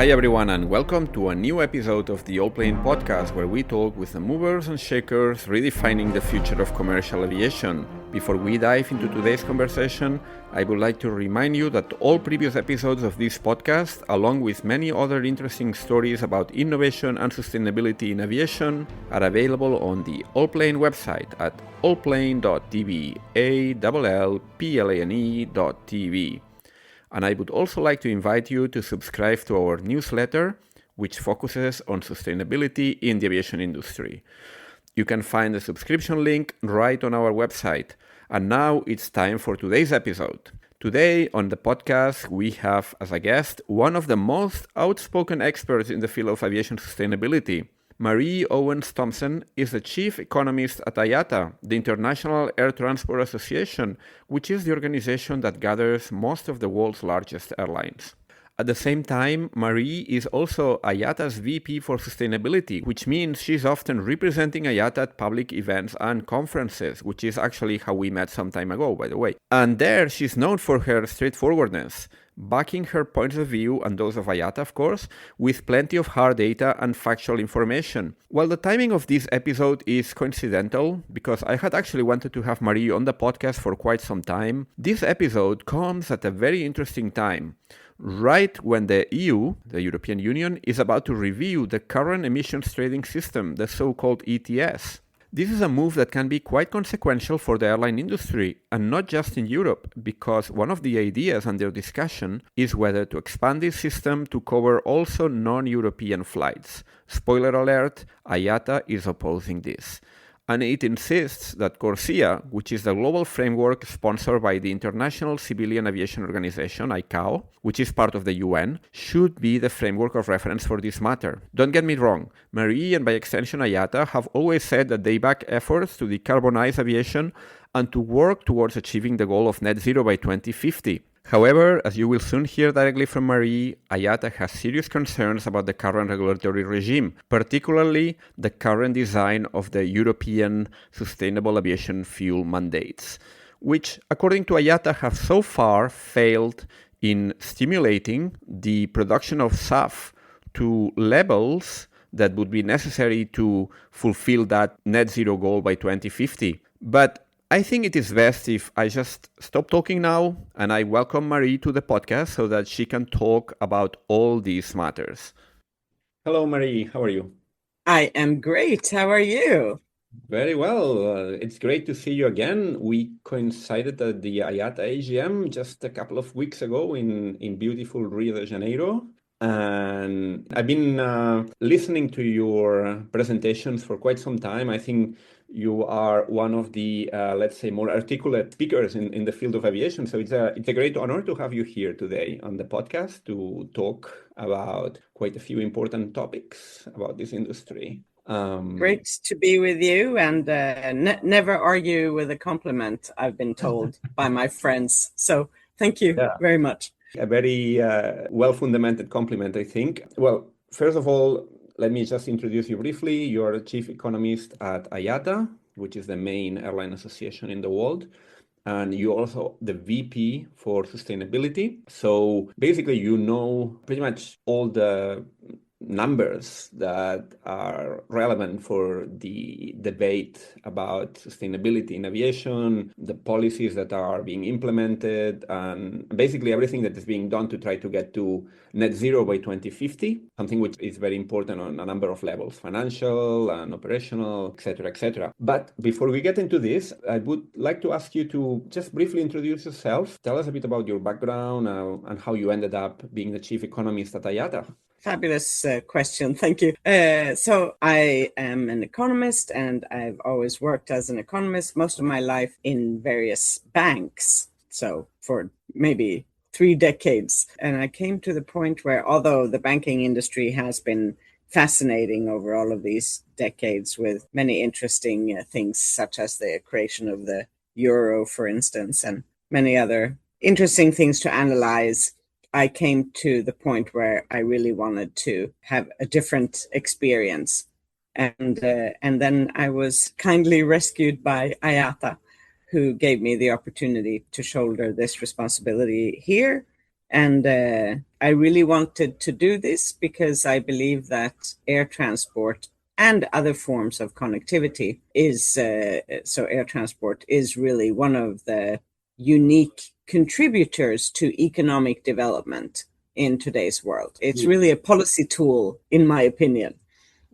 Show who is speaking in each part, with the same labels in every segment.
Speaker 1: Hi everyone and welcome to a new episode of the Allplane podcast where we talk with the movers and shakers redefining the future of commercial aviation. Before we dive into today's conversation, I would like to remind you that all previous episodes of this podcast, along with many other interesting stories about innovation and sustainability in aviation, are available on the Allplane website at Allplane.tv, Allplane.tv. And I would also like to invite you to subscribe to our newsletter, which focuses on sustainability in the aviation industry. You can find the subscription link right on our website. And now it's time for today's episode. Today on the podcast, we have as a guest one of the most outspoken experts in the field of aviation sustainability. Marie Owens Thomsen is the chief economist at IATA, the International Air Transport Association, which is the organization that gathers most of the world's largest airlines. At the same time, Marie is also IATA's VP for Sustainability, which means she's often representing IATA at public events and conferences, which is actually how we met some time ago, by the way. And there, she's known for her straightforwardness, backing her points of view and those of IATA, of course, with plenty of hard data and factual information. While the timing of this episode is coincidental, because I had actually wanted to have Marie on the podcast for quite some time, this episode comes at a very interesting time. Right when the EU, the European Union, is about to review the current emissions trading system, the so-called ETS. This is a move that can be quite consequential for the airline industry, and not just in Europe, because one of the ideas under discussion is whether to expand this system to cover also non-European flights. Spoiler alert, IATA is opposing this. And it insists that CORSIA, which is the global framework sponsored by the International Civilian Aviation Organization, ICAO, which is part of the UN, should be the framework of reference for this matter. Don't get me wrong, Marie and by extension IATA have always said that they back efforts to decarbonize aviation and to work towards achieving the goal of net zero by 2050. However, as you will soon hear directly from Marie, IATA has serious concerns about the current regulatory regime, particularly the current design of the European Sustainable Aviation Fuel mandates, which, according to IATA, have so far failed in stimulating the production of SAF to levels that would be necessary to fulfill that net zero goal by 2050. But I think it is best if I just stop talking now and I welcome Marie to the podcast so that she can talk about all these matters. Hello, Marie. How are you?
Speaker 2: I am great. How are you?
Speaker 1: Very well. It's great to see you again. We coincided at the IATA AGM just a couple of weeks ago in beautiful Rio de Janeiro. And I've been listening to your presentations for quite some time. I think you are one of the, let's say, more articulate speakers in the field of aviation. So it's a great honor to have you here today on the podcast to talk about quite a few important topics about this industry.
Speaker 2: Great to be with you, and never argue with a compliment, I've been told by my friends. So thank you very much.
Speaker 1: A very well-fundamented compliment, I think. Well, first of all, let me just introduce you briefly. You're a chief economist at IATA, which is the main airline association in the world. And you're also the VP for Sustainability. So basically, you know pretty much all the numbers that are relevant for the debate about sustainability in aviation, the policies that are being implemented, and basically everything that is being done to try to get to net zero by 2050, something which is very important on a number of levels, financial and operational, etc., etc. But before we get into this, I would like to ask you to just briefly introduce yourself. Tell us a bit about your background and how you ended up being the chief economist at IATA.
Speaker 2: Fabulous question. Thank you. So I am an economist, and I've always worked as an economist most of my life in various banks. So for maybe 3 decades. And I came to the point where, although the banking industry has been fascinating over all of these decades with many interesting things, such as the creation of the euro, for instance, and many other interesting things to analyze, I came to the point where I really wanted to have a different experience. And then I was kindly rescued by IATA, who gave me the opportunity to shoulder this responsibility here. And I really wanted to do this because I believe that air transport and other forms of connectivity is air transport is really one of the unique contributors to economic development in today's world. It's really a policy tool, in my opinion.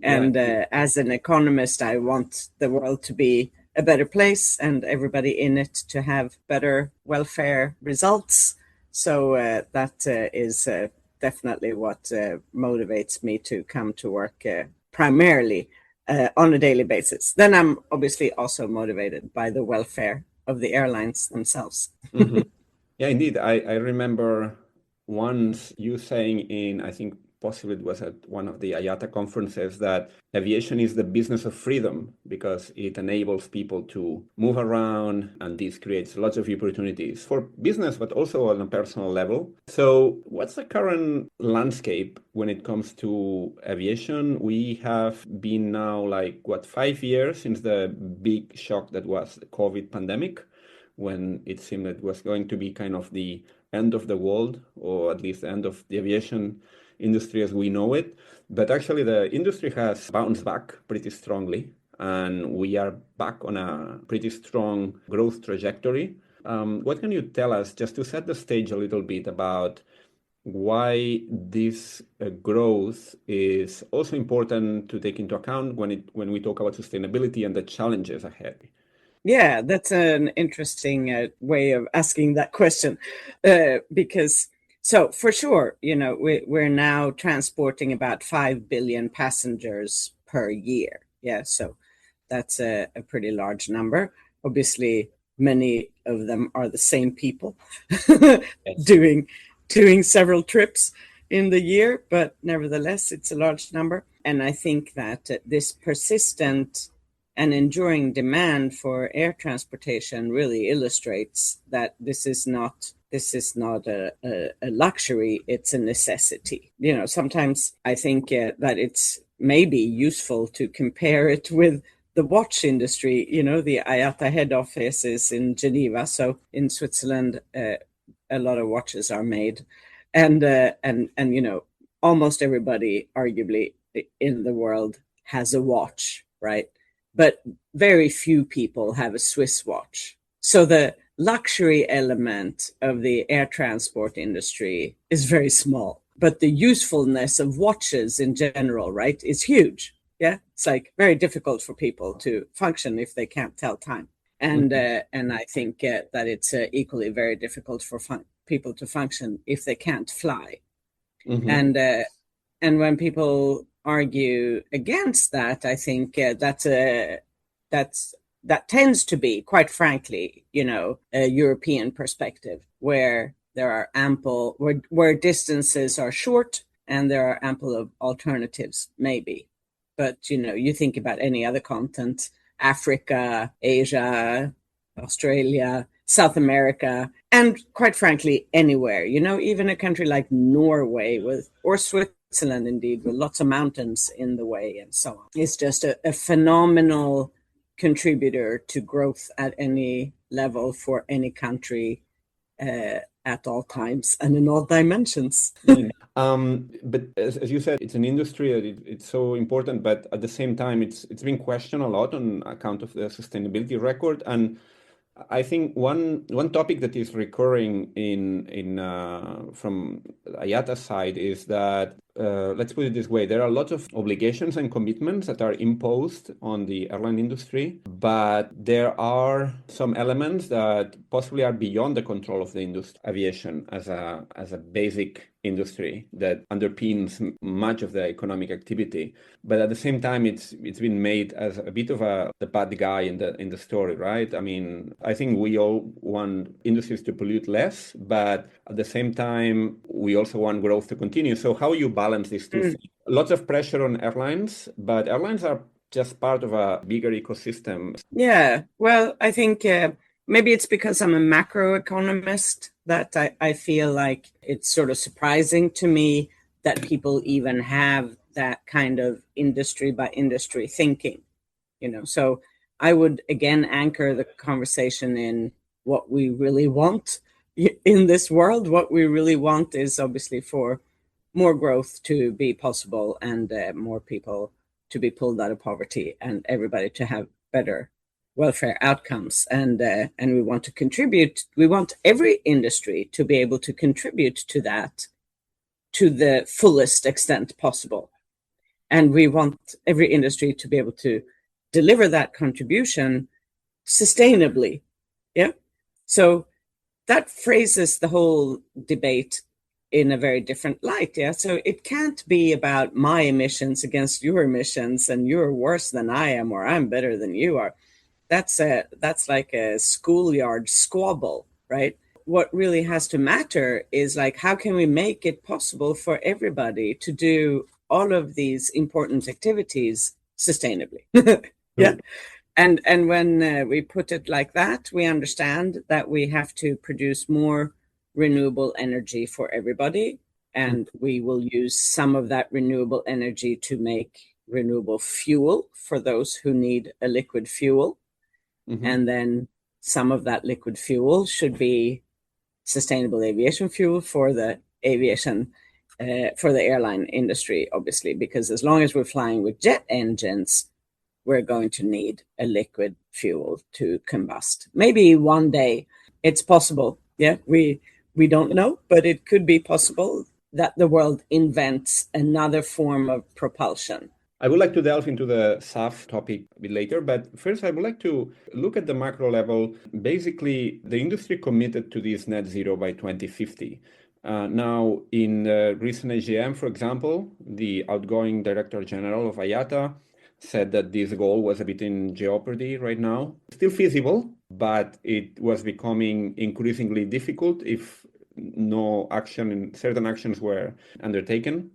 Speaker 2: And as an economist, I want the world to be a better place and everybody in it to have better welfare results. So that is definitely what motivates me to come to work primarily on a daily basis. Then I'm obviously also motivated by the welfare of the airlines themselves.
Speaker 1: Mm-hmm. Yeah, indeed. I remember once you saying in, I think possibly it was at one of the IATA conferences, that aviation is the business of freedom because it enables people to move around, and this creates lots of opportunities for business, but also on a personal level. So what's the current landscape when it comes to aviation? We have been now 5 years since the big shock that was the COVID pandemic, when it seemed it was going to be kind of the end of the world, or at least the end of the aviation industry as we know it. But actually the industry has bounced back pretty strongly, and we are back on a pretty strong growth trajectory. What can you tell us, just to set the stage a little bit, about why this growth is also important to take into account when we talk about sustainability and the challenges ahead?
Speaker 2: Yeah, that's an interesting way of asking that question, because so for sure, we're now transporting about 5 billion passengers per year. Yeah, so that's a pretty large number. Obviously, many of them are the same people doing several trips in the year, but nevertheless, it's a large number. And I think that this persistent and enduring demand for air transportation really illustrates that this is not a luxury, it's a necessity. Sometimes I think that it's maybe useful to compare it with the watch industry. The IATA head office is in Geneva, so in Switzerland, a lot of watches are made, and almost everybody, arguably, in the world has a watch, right? But very few people have a Swiss watch. So the luxury element of the air transport industry is very small, but the usefulness of watches in general, right, is huge. Yeah, it's very difficult for people to function if they can't tell time. And I think that it's equally very difficult for people to function if they can't fly. Mm-hmm. And when people argue against that, I think that tends to be, quite frankly, a European perspective where there are where distances are short and there are ample of alternatives, maybe. But, you think about any other continent, Africa, Asia, Australia, South America, and quite frankly, anywhere, even a country like Norway or Switzerland, indeed, with lots of mountains in the way and so on. It's just a phenomenal contributor to growth at any level for any country at all times and in all dimensions.
Speaker 1: But as you said, it's an industry that it's so important, but at the same time, it's been questioned a lot on account of the sustainability record. And I think one topic that is recurring from IATA's side is that, let's put it this way, there are lots of obligations and commitments that are imposed on the airline industry, but there are some elements that possibly are beyond the control of the industry, aviation as a basic industry that underpins much of the economic activity. But at the same time, it's been made as a bit of the bad guy in the story, right? I mean, I think we all want industries to pollute less, but at the same time, we also want growth to continue. So how you balance these two things? Lots of pressure on airlines, but airlines are just part of a bigger ecosystem.
Speaker 2: Yeah, well, I think maybe it's because I'm a macroeconomist that I feel like it's sort of surprising to me that people even have that kind of industry by industry thinking, So I would again anchor the conversation in what we really want, in this world, what we really want is obviously for more growth to be possible and more people to be pulled out of poverty and everybody to have better welfare outcomes. And we want to contribute. We want every industry to be able to contribute to that to the fullest extent possible. And we want every industry to be able to deliver that contribution sustainably. Yeah. So that phrases the whole debate in a very different light. Yeah. So it can't be about my emissions against your emissions and you're worse than I am or I'm better than you are. That's like a schoolyard squabble, right? What really has to matter is like, how can we make it possible for everybody to do all of these important activities sustainably? Yeah. And when we put it like that, we understand that we have to produce more renewable energy for everybody. And we will use some of that renewable energy to make renewable fuel for those who need a liquid fuel. Mm-hmm. And then some of that liquid fuel should be sustainable aviation fuel for the aviation, for the airline industry, obviously, because as long as we're flying with jet engines, we're going to need a liquid fuel to combust. Maybe one day it's possible. Yeah, we don't know, but it could be possible that the world invents another form of propulsion.
Speaker 1: I would like to delve into the SAF topic a bit later, but first I would like to look at the macro level. Basically, the industry committed to this net zero by 2050. Now, in the recent AGM, for example, the outgoing Director General of IATA said that this goal was a bit in jeopardy right now. Still feasible, but it was becoming increasingly difficult if no action, certain actions were undertaken.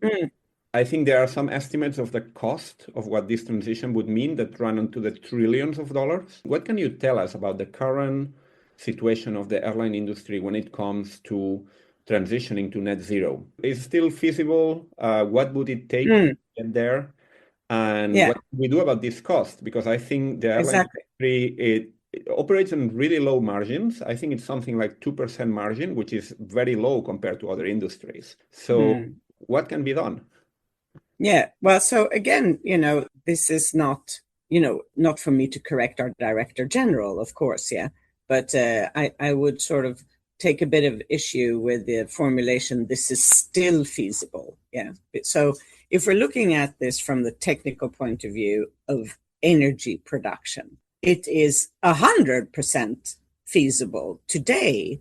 Speaker 1: I think there are some estimates of the cost of what this transition would mean that run into the trillions of dollars. What can you tell us about the current situation of the airline industry when it comes to transitioning to net zero? Is it still feasible? What would it take to get there? And what can we do about this cost? Because I think the airline industry, it operates on really low margins. I think it's something like 2% margin, which is very low compared to other industries. So what can be done?
Speaker 2: Yeah, well, so again, this is not, not for me to correct our Director General, of course, yeah. But I would sort of take a bit of issue with the formulation, this is still feasible, yeah. So if we're looking at this from the technical point of view of energy production, it is 100% feasible today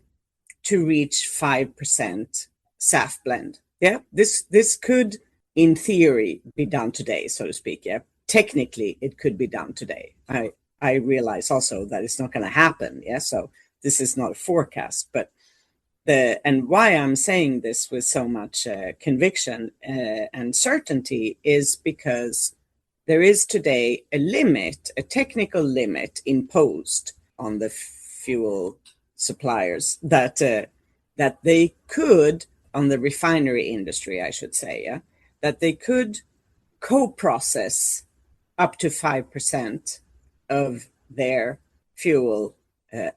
Speaker 2: to reach 5% SAF blend. Yeah, this could, in theory, be done today, so to speak. Yeah, technically, it could be done today. I realize also that it's not going to happen. Yeah, so this is not a forecast, but and why I'm saying this with so much conviction and certainty is because there is today a limit, a technical limit imposed on the fuel suppliers that they could, on the refinery industry, I should say, yeah, that they could co-process up to 5% of their fuel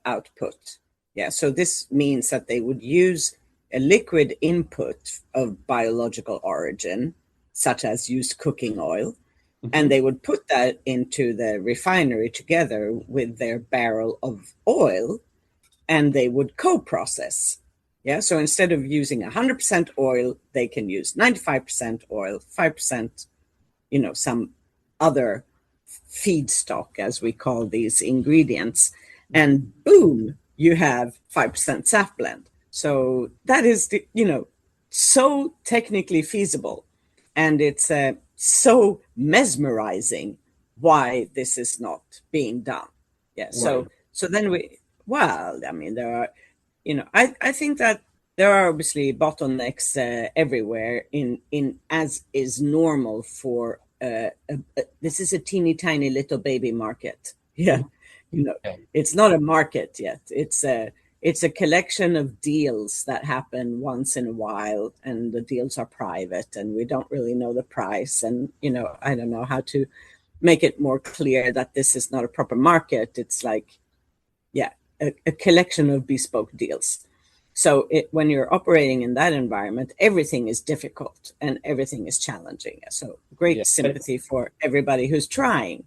Speaker 2: output. Yeah, so this means that they would use a liquid input of biological origin, such as used cooking oil, and they would put that into the refinery together with their barrel of oil, and they would co-process. Yeah, so instead of using 100% oil, they can use 95% oil, 5%, some other feedstock, as we call these ingredients, and boom, you have 5% SAF blend. So that is, so technically feasible, and it's so mesmerizing why this is not being done. Yeah, so then there are, I think that there are obviously bottlenecks everywhere in as is normal for this is a teeny tiny little baby market. Yeah, it's not a market yet. It's a collection of deals that happen once in a while, and the deals are private, and we don't really know the price. And I don't know how to make it more clear that this is not a proper market. It's like, a collection of bespoke deals. So when you're operating in that environment, everything is difficult and everything is challenging. So great sympathy for everybody who's trying.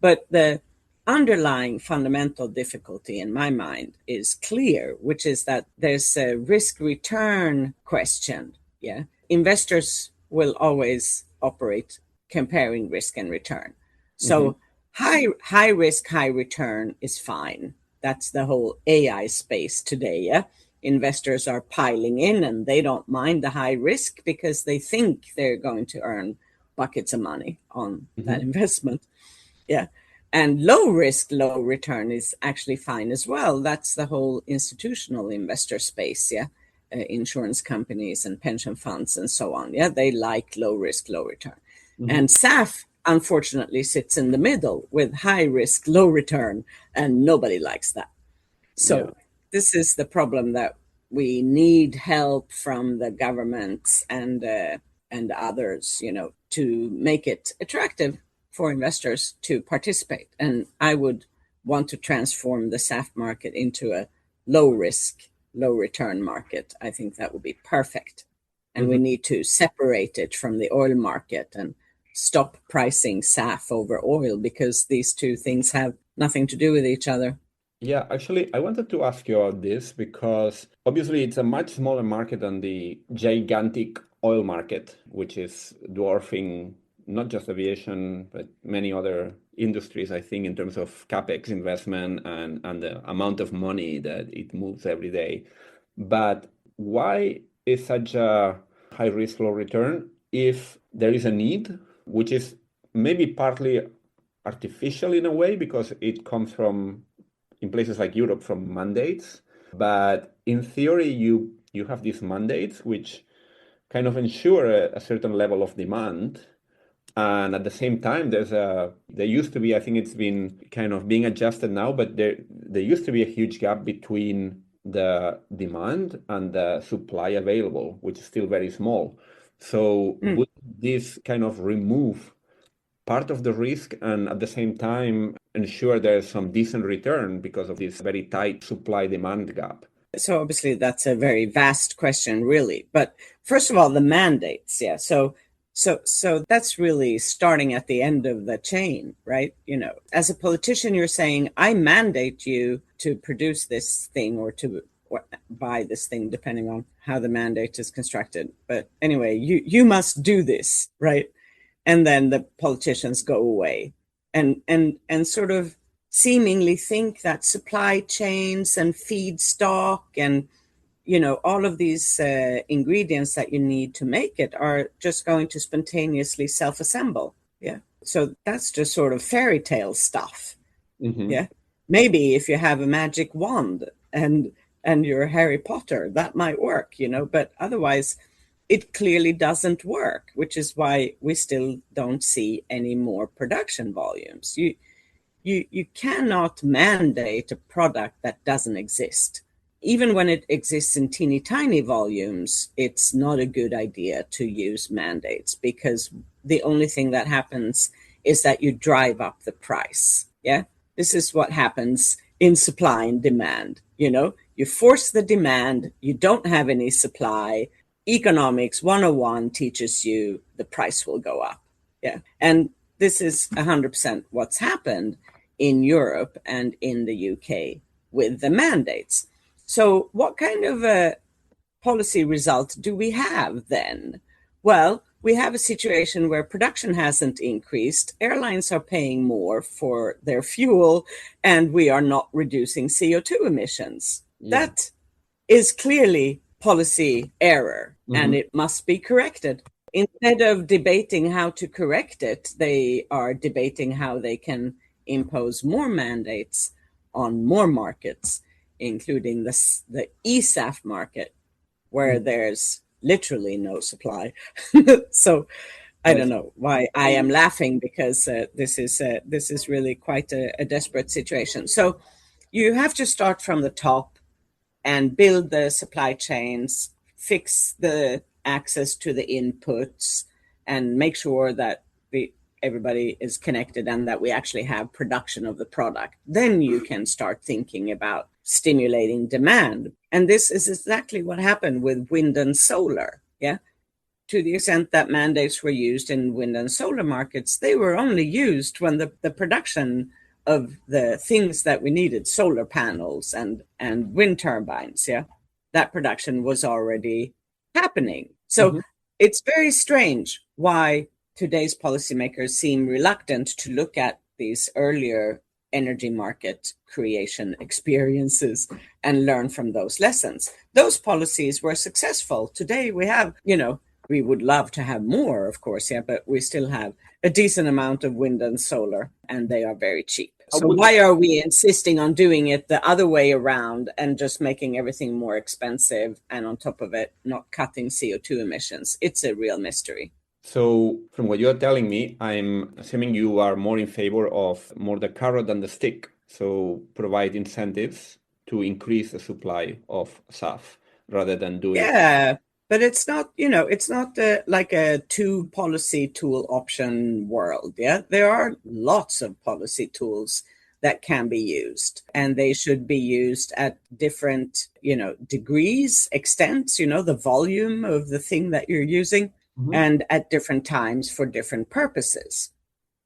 Speaker 2: But the underlying fundamental difficulty in my mind is clear, which is that there's a risk return question. Yeah. Investors will always operate comparing risk and return. So high risk, high return is fine. That's the whole AI space today. Yeah. Investors are piling in and they don't mind the high risk because they think they're going to earn buckets of money on that investment. Yeah. And low risk, low return is actually fine as well. That's the whole institutional investor space. Yeah. Insurance companies and pension funds and so on. Yeah. They like low risk, low return. And SAF, unfortunately, sits in the middle with high risk, low return, and nobody likes that. So this is the problem, that we need help from the governments and others, to make it attractive for investors to participate. And I would want to transform the SAF market into a low risk, low return market. I think that would be perfect. And we need to separate it from the oil market and stop pricing SAF over oil, because these two things have nothing to do with each other.
Speaker 1: Yeah, actually, I wanted to ask you about this because obviously it's a much smaller market than the gigantic oil market, which is dwarfing not just aviation, but many other industries, I think, in terms of CapEx investment and the amount of money that it moves every day. But why is such a high risk, low return if there is a need, which is maybe partly artificial in a way because it comes from, in places like Europe, from mandates, but in theory you have these mandates which kind of ensure a certain level of demand, and at the same time there used to be, I think it's been kind of being adjusted now, but there used to be a huge gap between the demand and the supply available, which is still very small. So would this kind of remove part of the risk and at the same time ensure there's some decent return because of this very tight supply demand gap?
Speaker 2: So obviously that's a very vast question, really. But first of all, the mandates, yeah. So that's really starting at the end of the chain, right? As a politician, you're saying, I mandate you to produce this thing or to buy this thing, depending on how the mandate is constructed. But anyway, you must do this, right? And then the politicians go away and sort of seemingly think that supply chains and feedstock and all of these ingredients that you need to make it are just going to spontaneously self-assemble. Yeah. So that's just sort of fairy tale stuff. Yeah. Maybe if you have a magic wand and you're Harry Potter, that might work, but otherwise it clearly doesn't work, which is why we still don't see any more production volumes. You cannot mandate a product that doesn't exist. Even when it exists in teeny tiny volumes, it's not a good idea to use mandates, because the only thing that happens is that you drive up the price. Yeah. This is what happens in supply and demand. You force the demand, you don't have any supply. Economics 101 teaches you the price will go up. Yeah. And this is 100% what's happened in Europe and in the UK with the mandates. So what kind of a policy result do we have then? Well, we have a situation where production hasn't increased, airlines are paying more for their fuel, and we are not reducing CO2 emissions. Yeah. That is clearly policy error, and it must be corrected. Instead of debating how to correct it, they are debating how they can impose more mandates on more markets, including the eSAF market, where there's literally no supply. So I don't know why I am laughing, because this is really quite a desperate situation. So you have to start from the top and build the supply chains, fix the access to the inputs, and make sure that everybody is connected and that we actually have production of the product. Then you can start thinking about stimulating demand. And this is exactly what happened with wind and solar. Yeah. To the extent that mandates were used in wind and solar markets, they were only used when the production of the things that we needed, solar panels and wind turbines, yeah, that production was already happening. So it's very strange why today's policymakers seem reluctant to look at these earlier energy market creation experiences and learn from those lessons. Those policies were successful. Today we have, we would love to have more, of course, yeah, but we still have a decent amount of wind and solar, and they are very cheap. So why are we insisting on doing it the other way around and just making everything more expensive, and on top of it, not cutting CO2 emissions? It's a real mystery.
Speaker 1: So from what you're telling me, I'm assuming you are more in favor of more the carrot than the stick. So provide incentives to increase the supply of SAF rather than doing.
Speaker 2: Yeah, but it's not, it's not like a two policy tool option world. Yeah, there are lots of policy tools that can be used, and they should be used at different, degrees, extents, the volume of the thing that you're using, and at different times for different purposes.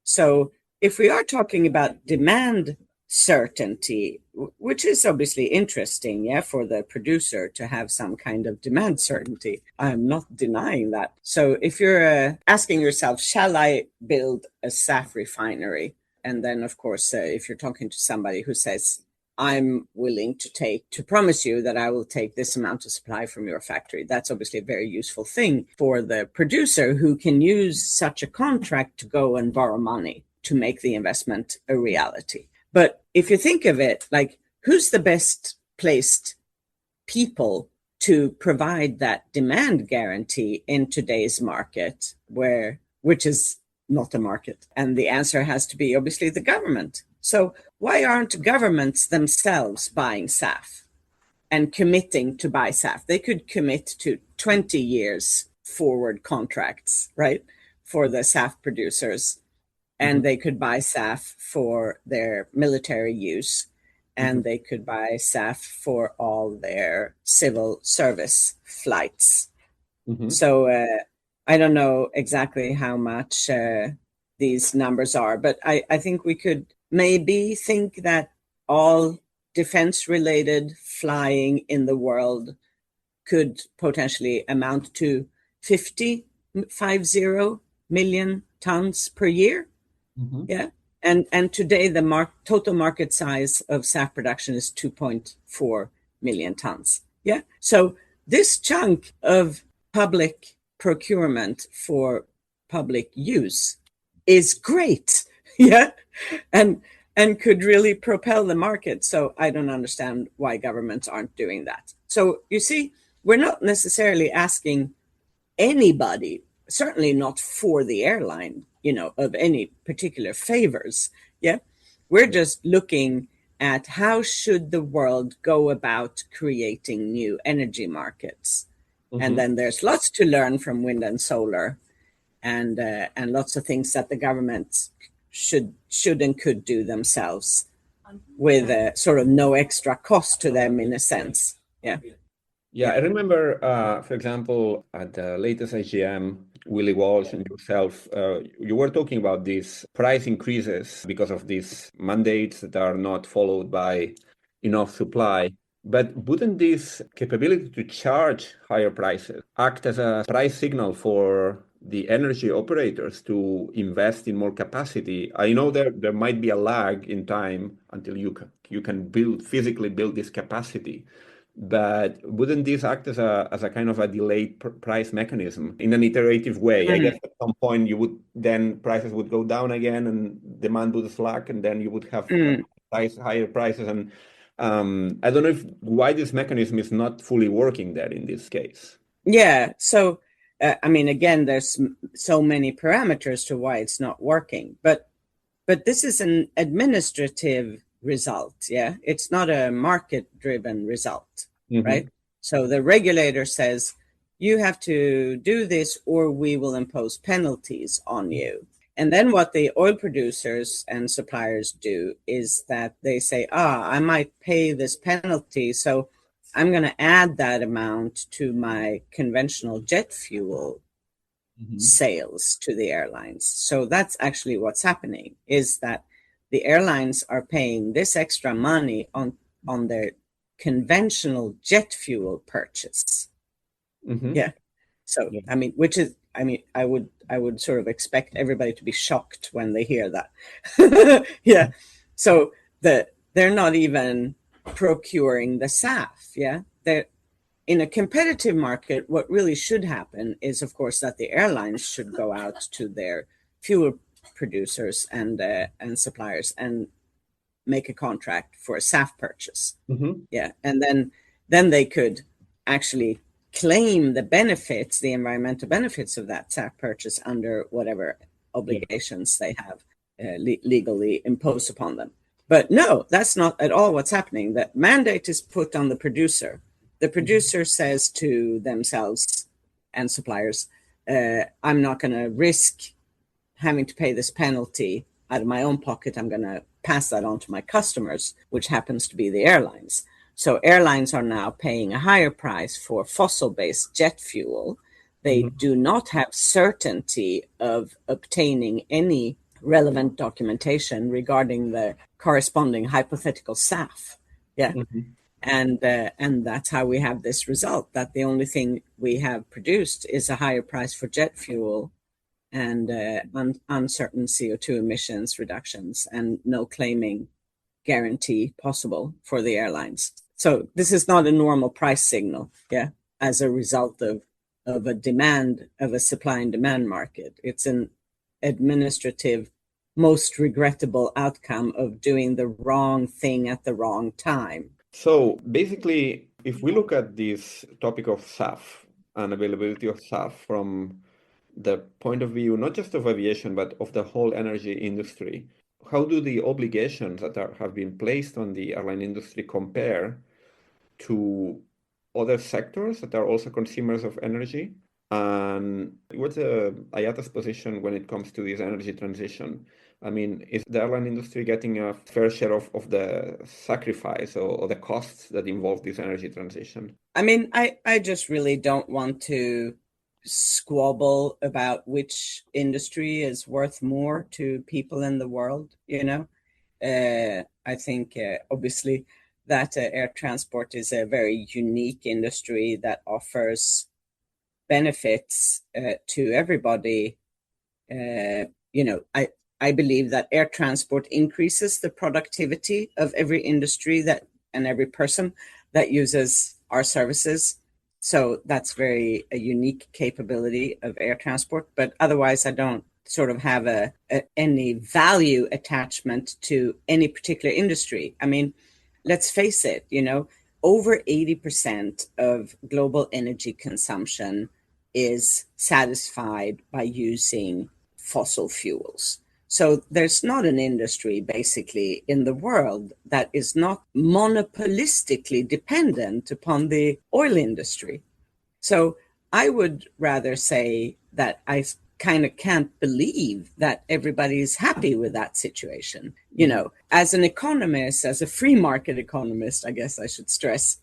Speaker 2: So if we are talking about demand certainty, which is obviously interesting, yeah, for the producer to have some kind of demand certainty. I'm not denying that. So if you're asking yourself, shall I build a SAF refinery? And then, of course, if you're talking to somebody who says, I'm willing to promise you that I will take this amount of supply from your factory, that's obviously a very useful thing for the producer, who can use such a contract to go and borrow money to make the investment a reality. But if you think of it, like, who's the best placed people to provide that demand guarantee in today's market, which is not a market? And the answer has to be obviously the government. So why aren't governments themselves buying SAF and committing to buy SAF? They could commit to 20 years forward contracts, right, for the SAF producers. And they could buy SAF for their military use, and they could buy SAF for all their civil service flights. So I don't know exactly how much these numbers are, but I think we could maybe think that all defense-related flying in the world could potentially amount to 50 million tons per year. Yeah. And today the total market size of SAF production is 2.4 million tons. Yeah. So this chunk of public procurement for public use is great. Yeah. And could really propel the market. So I don't understand why governments aren't doing that. So you see, we're not necessarily asking anybody, certainly not for the airline, of any particular favors. Yeah. We're just looking at how should the world go about creating new energy markets. And then there's lots to learn from wind and solar, and lots of things that the government should and could do themselves with sort of no extra cost to them, in a sense. Yeah.
Speaker 1: Yeah, I remember, for example, at the latest AGM, Willie Walsh and yourself, you were talking about these price increases because of these mandates that are not followed by enough supply. But wouldn't this capability to charge higher prices act as a price signal for the energy operators to invest in more capacity? I know there might be a lag in time until you can physically build this capacity. But wouldn't this act as a kind of a delayed price mechanism in an iterative way? I guess at some point prices would go down again and demand would slack, and then you would have higher prices. And I don't know why this mechanism is not fully working there in this case.
Speaker 2: Yeah. So, again, there's so many parameters to why it's not working, but this is an administrative result. Yeah. It's not a market-driven result, right? So the regulator says, you have to do this or we will impose penalties on you. And then what the oil producers and suppliers do is that they say, I might pay this penalty, so I'm going to add that amount to my conventional jet fuel sales to the airlines. So that's actually what's happening, is that the airlines are paying this extra money on their conventional jet fuel purchase. Yeah. So, I mean, I would sort of expect everybody to be shocked when they hear that. Yeah. So they're not even procuring the SAF. Yeah. They're in a competitive market. What really should happen is, of course, that the airlines should go out to their fuel producers and suppliers and make a contract for a SAF purchase. Yeah. And then they could actually claim the benefits, the environmental benefits of that SAF purchase under whatever obligations they have legally imposed upon them. But no, that's not at all what's happening. The mandate is put on the producer. The producer says to themselves and suppliers, I'm not going to risk having to pay this penalty out of my own pocket. I'm going to pass that on to my customers, which happens to be the airlines. So airlines are now paying a higher price for fossil-based jet fuel. They do not have certainty of obtaining any relevant documentation regarding the corresponding hypothetical SAF. Yeah. And that's how we have this result, that the only thing we have produced is a higher price for jet fuel and uncertain CO2 emissions reductions and no claiming guarantee possible for the airlines. So this is not a normal price signal, yeah, as a result of a supply and demand market. It's an administrative, most regrettable outcome of doing the wrong thing at the wrong time.
Speaker 1: So basically, if we look at this topic of SAF and availability of SAF from the point of view, not just of aviation, but of the whole energy industry, how do the obligations that have been placed on the airline industry compare to other sectors that are also consumers of energy? And what's IATA's position when it comes to this energy transition? I mean, is the airline industry getting a fair share of the sacrifice or the costs that involve this energy transition?
Speaker 2: I mean, I just really don't want to squabble about which industry is worth more to people in the world, you know. I think obviously that air transport is a very unique industry that offers benefits to everybody. You know, I believe that air transport increases the productivity of every industry that and every person that uses our services. So that's a unique capability of air transport. But otherwise, I don't sort of have any value attachment to any particular industry. I mean, let's face it, you know, over 80% of global energy consumption is satisfied by using fossil fuels. So there's not an industry basically in the world that is not monopolistically dependent upon the oil industry. So I would rather say that I kind of can't believe that everybody is happy with that situation. You know, as an economist, as a free market economist, I guess I should stress,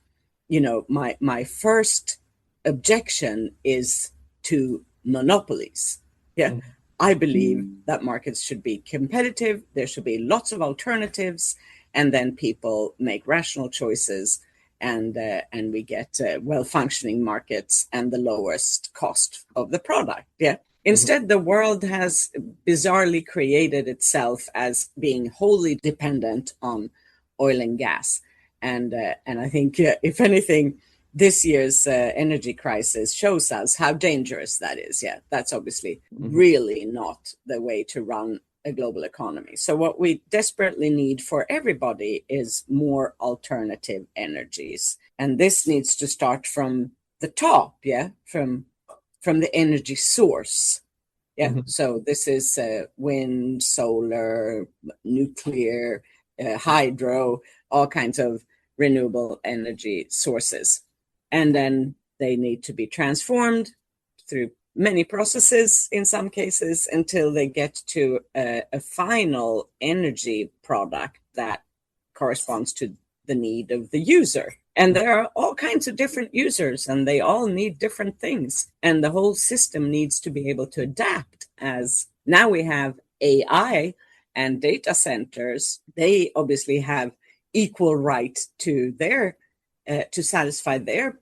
Speaker 2: you know, my first objection is to monopolies. Yeah. I believe that markets should be competitive. There should be lots of alternatives, and then people make rational choices, and we get well-functioning markets and the lowest cost of the product. Yeah. Instead, the world has bizarrely created itself as being wholly dependent on oil and gas, and I think if anything, this year's energy crisis shows us how dangerous that is. Yeah, that's obviously really not the way to run a global economy. So what we desperately need for everybody is more alternative energies. And this needs to start from the top, yeah, from the energy source. Yeah, so this is wind, solar, nuclear, hydro, all kinds of renewable energy sources. And then they need to be transformed through many processes in some cases until they get to a final energy product that corresponds to the need of the user. And there are all kinds of different users, and they all need different things. And the whole system needs to be able to adapt. As now we have AI and data centers, they obviously have equal right to their to satisfy their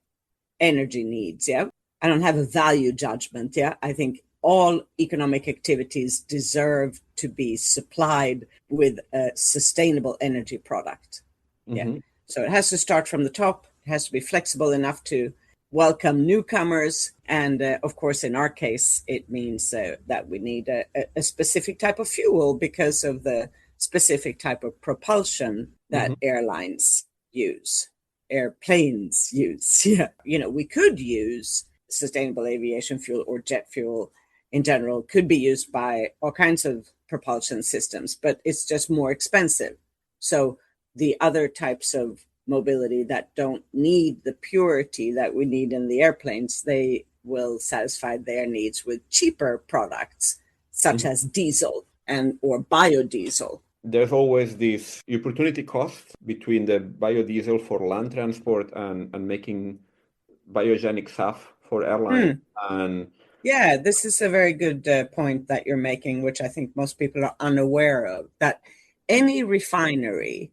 Speaker 2: energy needs. Yeah, I don't have a value judgment. Yeah, I think all economic activities deserve to be supplied with a sustainable energy product. Yeah. So it has to start from the top. It has to be flexible enough to welcome newcomers. And of course, in our case, it means that we need a specific type of fuel because of the specific type of propulsion that airlines use, airplanes use. Yeah. We could use sustainable aviation fuel or jet fuel in general, could be used by all kinds of propulsion systems, but it's just more expensive. So the other types of mobility that don't need the purity that we need in the airplanes, they will satisfy their needs with cheaper products, such as diesel or biodiesel.
Speaker 1: There's always this opportunity cost between the biodiesel for land transport and making biogenic SAF for airlines.
Speaker 2: Yeah, this is a very good point that you're making, which I think most people are unaware of, that any refinery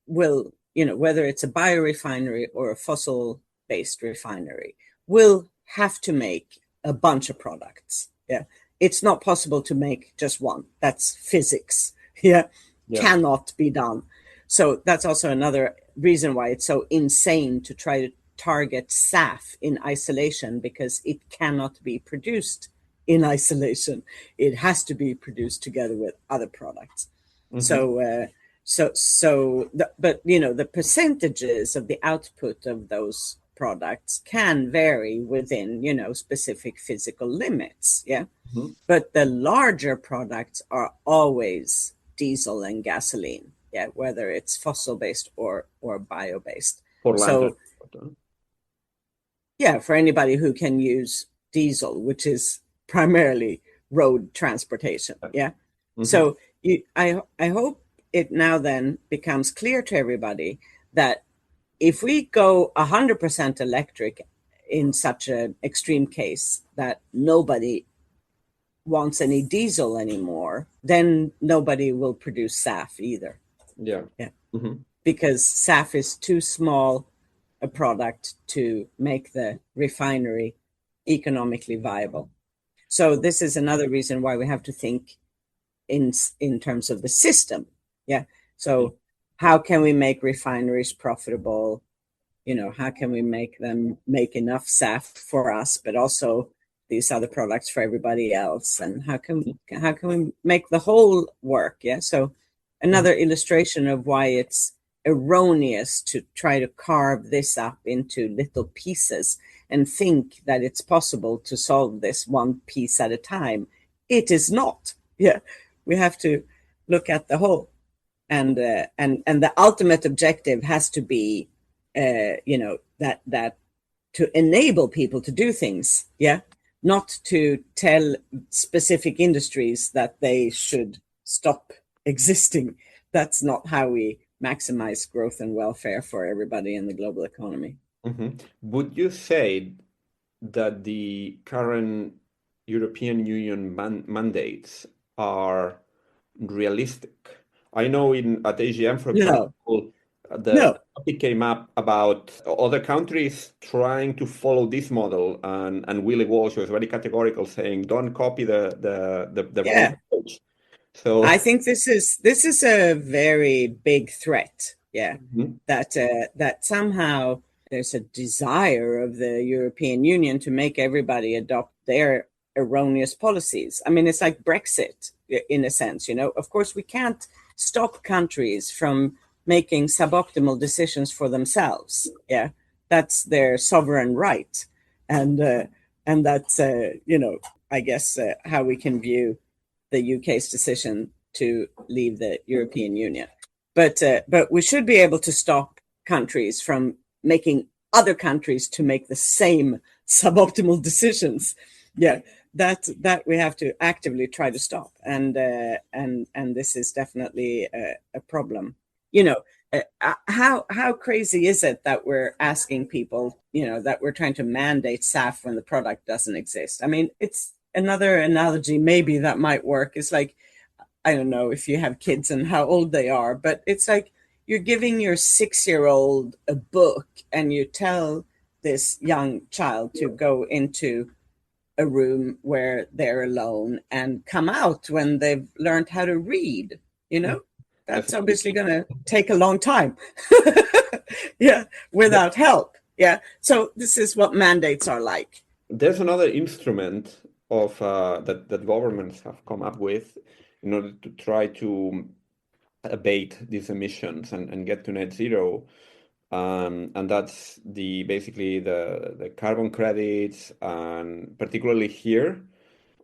Speaker 2: will, whether it's a biorefinery or a fossil-based refinery, will have to make a bunch of products. Yeah, it's not possible to make just one. That's physics. Yeah. Cannot be done. So that's also another reason why it's so insane to try to target SAF in isolation, because it cannot be produced in isolation. It has to be produced together with other products. But the percentages of the output of those products can vary within, specific physical limits. Yeah. But the larger products are always diesel and gasoline. Yeah. Whether it's fossil based or bio based. Yeah, for anybody who can use diesel, which is primarily road transportation. Yeah. So I hope it now then becomes clear to everybody that if we go 100% electric in such an extreme case that nobody wants any diesel anymore, then nobody will produce SAF either.
Speaker 1: Yeah.
Speaker 2: Because SAF is too small a product to make the refinery economically viable. So this is another reason why we have to think in terms of the system. Yeah. So how can we make refineries profitable? How can we make them make enough SAF for us, but also these other products for everybody else? And how can we make the whole work? Yeah. So another illustration of why it's erroneous to try to carve this up into little pieces and think that it's possible to solve this one piece at a time. It is not. Yeah, we have to look at the whole, and the ultimate objective has to be, that to enable people to do things. Yeah, not to tell specific industries that they should stop existing. That's not how we maximize growth and welfare for everybody in the global economy.
Speaker 1: Would you say that the current European Union mandates are realistic? I know at AGM, for example, the topic came up about other countries trying to follow this model, and Willie Walsh was very categorical, saying, "Don't copy the wrong approach." So
Speaker 2: I think this is a very big threat. Yeah, that somehow there's a desire of the European Union to make everybody adopt their erroneous policies. I mean, it's like Brexit in a sense. Of course, we can't stop countries from making suboptimal decisions for themselves. Yeah, that's their sovereign right, and that's I guess how we can view the UK's decision to leave the European Union. But we should be able to stop countries from making other countries to make the same suboptimal decisions. Yeah, that we have to actively try to stop, and this is definitely a problem. You know, how crazy is it that we're asking people, that we're trying to mandate SAF when the product doesn't exist? I mean, it's another analogy maybe that might work. It's like, I don't know if you have kids and how old they are, but it's like you're giving your 6-year-old a book and you tell this young child to go into a room where they're alone and come out when they've learned how to read. That's obviously going to take a long time. Yeah, without help. Yeah. So this is what mandates are like.
Speaker 1: There's another instrument of that governments have come up with in order to try to abate these emissions and get to net zero. And that's basically the carbon credits, and particularly here,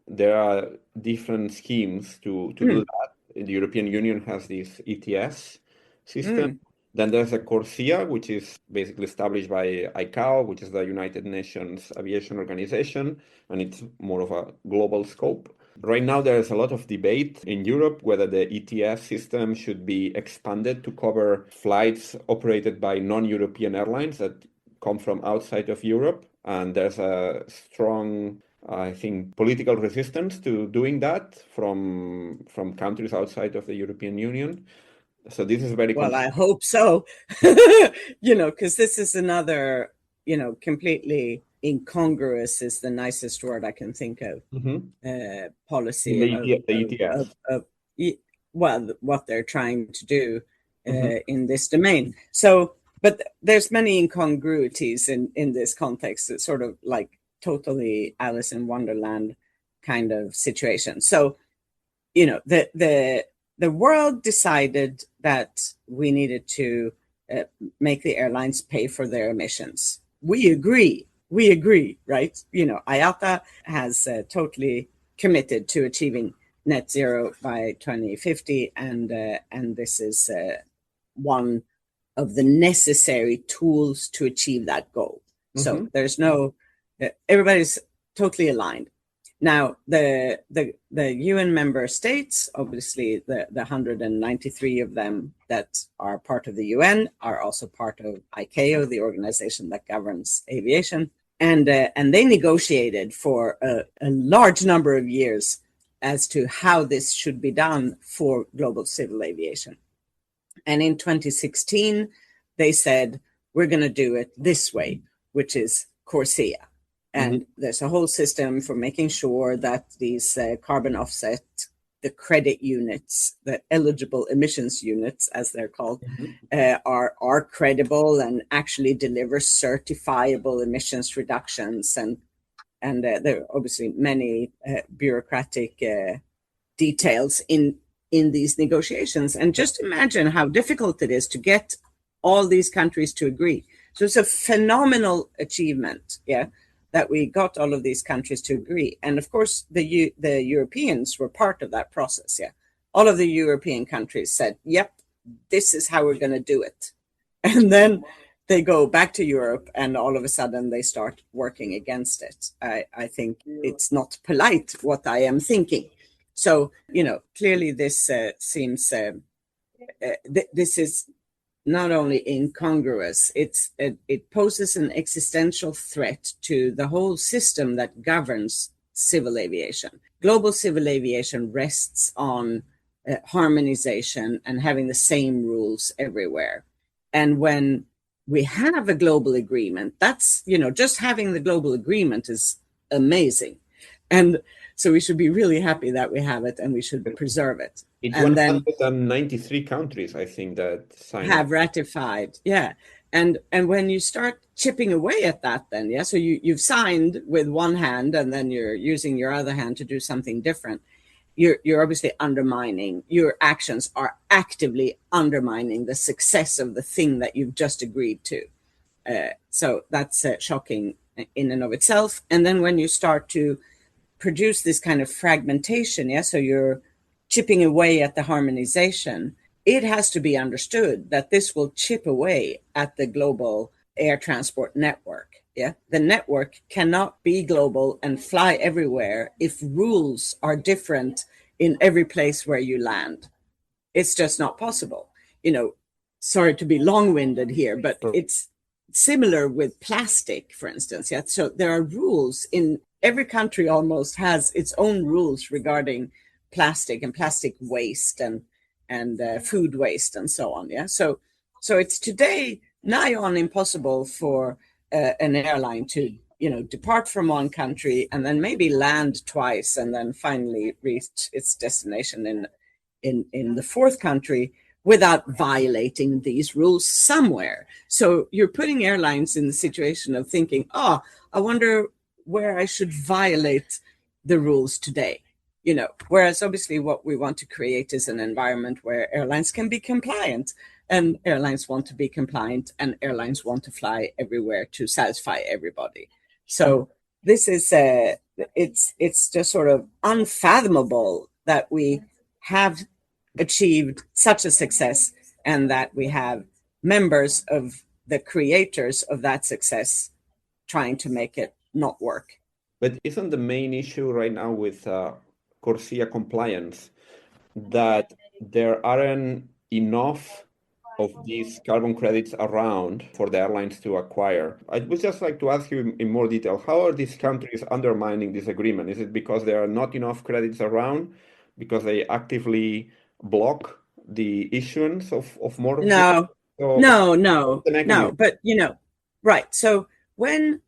Speaker 1: there are different schemes to do that. The European Union has this ETS system. Then there's a CORSIA, which is basically established by ICAO, which is the United Nations Aviation Organization, and it's more of a global scope. Right now, there is a lot of debate in Europe whether the ETS system should be expanded to cover flights operated by non-European airlines that come from outside of Europe. And there's a strong, I think, political resistance to doing that from countries outside of the European Union. So this is very
Speaker 2: well. I hope so. Because this is another, completely incongruous is the nicest word I can think of. Policy well, what they're trying to do in this domain. So, but there's many incongruities in this context. It's sort of like totally Alice in Wonderland kind of situation. So, the world decided that we needed to make the airlines pay for their emissions. We agree, right? IATA has totally committed to achieving net zero by 2050, and this is one of the necessary tools to achieve that goal. So there's everybody's totally aligned. Now, the UN member states, obviously the 193 of them that are part of the UN are also part of ICAO, the organization that governs aviation. And they negotiated for a large number of years as to how this should be done for global civil aviation. And in 2016, they said, we're going to do it this way, which is CORSIA. And there's a whole system for making sure that these carbon offset, the credit units, the eligible emissions units, as they're called, are credible and actually deliver certifiable emissions reductions. And there are obviously many bureaucratic details in these negotiations. And just imagine how difficult it is to get all these countries to agree. So it's a phenomenal achievement, that we got all of these countries to agree. And of course, the Europeans were part of that process. All of the European countries said, yep, this is how we're going to do it. And then they go back to Europe and all of a sudden they start working against it. I think it's not polite what I am thinking. So, clearly this seems, this is not only incongruous, it poses an existential threat to the whole system that governs civil aviation. Global civil aviation rests on harmonization and having the same rules everywhere. And when we have a global agreement, that's, just having the global agreement is amazing. And so we should be really happy that we have it and we should preserve it.
Speaker 1: It's 193 countries, I think, that
Speaker 2: have ratified. Yeah. And when you start chipping away at that, then, so you've signed with one hand and then you're using your other hand to do something different. You're obviously undermining, your actions are actively undermining the success of the thing that you've just agreed to. So that's shocking in and of itself. And then when you start to produce this kind of fragmentation, so you're chipping away at the harmonization, it has to be understood that this will chip away at the global air transport network. Yeah, the network cannot be global and fly everywhere if rules are different in every place where you land. It's just not possible. Sorry to be long-winded here, but it's similar with plastic, for instance. Yeah, so there are rules in every country almost has its own rules regarding plastic and plastic waste and food waste and so on. Yeah, so it's today nigh on impossible for an airline to depart from one country and then maybe land twice and then finally reach its destination in the fourth country without violating these rules somewhere. So you're putting airlines in the situation of thinking, I wonder where I should violate the rules today. Whereas obviously what we want to create is an environment where airlines can be compliant, and airlines want to be compliant, and airlines want to fly everywhere to satisfy everybody. So this is it's just sort of unfathomable that we have achieved such a success and that we have members of the creators of that success trying to make it not work.
Speaker 1: But isn't the main issue right now with CORSIA compliance that there aren't enough of these carbon credits around for the airlines to acquire? I would just like to ask you in more detail, how are these countries undermining this agreement? Is it because there are not enough credits around, because they actively block the issuance of more?
Speaker 2: No, but right. So when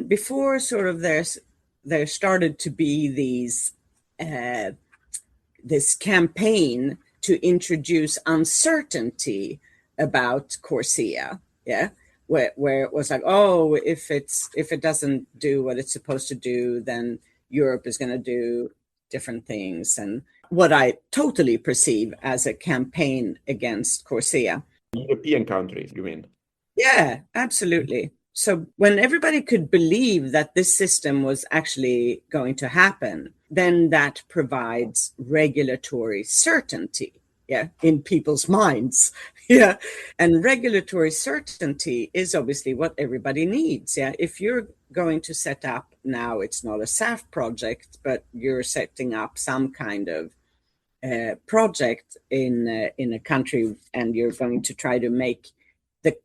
Speaker 2: before sort of there started to be these this campaign to introduce uncertainty about CORSIA, yeah, where it was like, if it doesn't do what it's supposed to do, then Europe is going to do different things, and what I totally perceive as a campaign against CORSIA.
Speaker 1: European countries, you mean?
Speaker 2: Yeah, absolutely. So when everybody could believe that this system was actually going to happen, then that provides regulatory certainty, yeah, in people's minds. Yeah. And regulatory certainty is obviously what everybody needs. Yeah. If you're going to set up now, it's not a SAF project, but you're setting up some kind of project in a country, and you're going to try to make the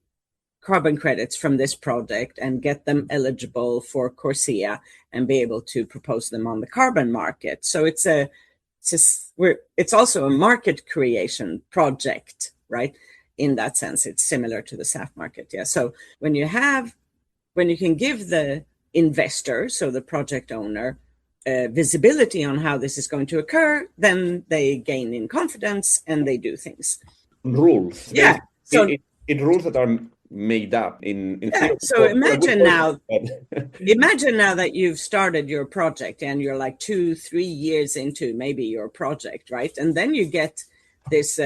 Speaker 2: carbon credits from this project and get them eligible for CORSIA and be able to propose them on the carbon market. So it's also a market creation project, right? In that sense, it's similar to the SAF market. Yeah. So when you can give the investor, so the project owner, visibility on how this is going to occur, then they gain in confidence and they do things.
Speaker 1: Rules.
Speaker 2: Yeah. So
Speaker 1: in rules that are made up in
Speaker 2: yeah. So imagine now that you've started your project and you're like 2-3 years into maybe your project, right? And then you get this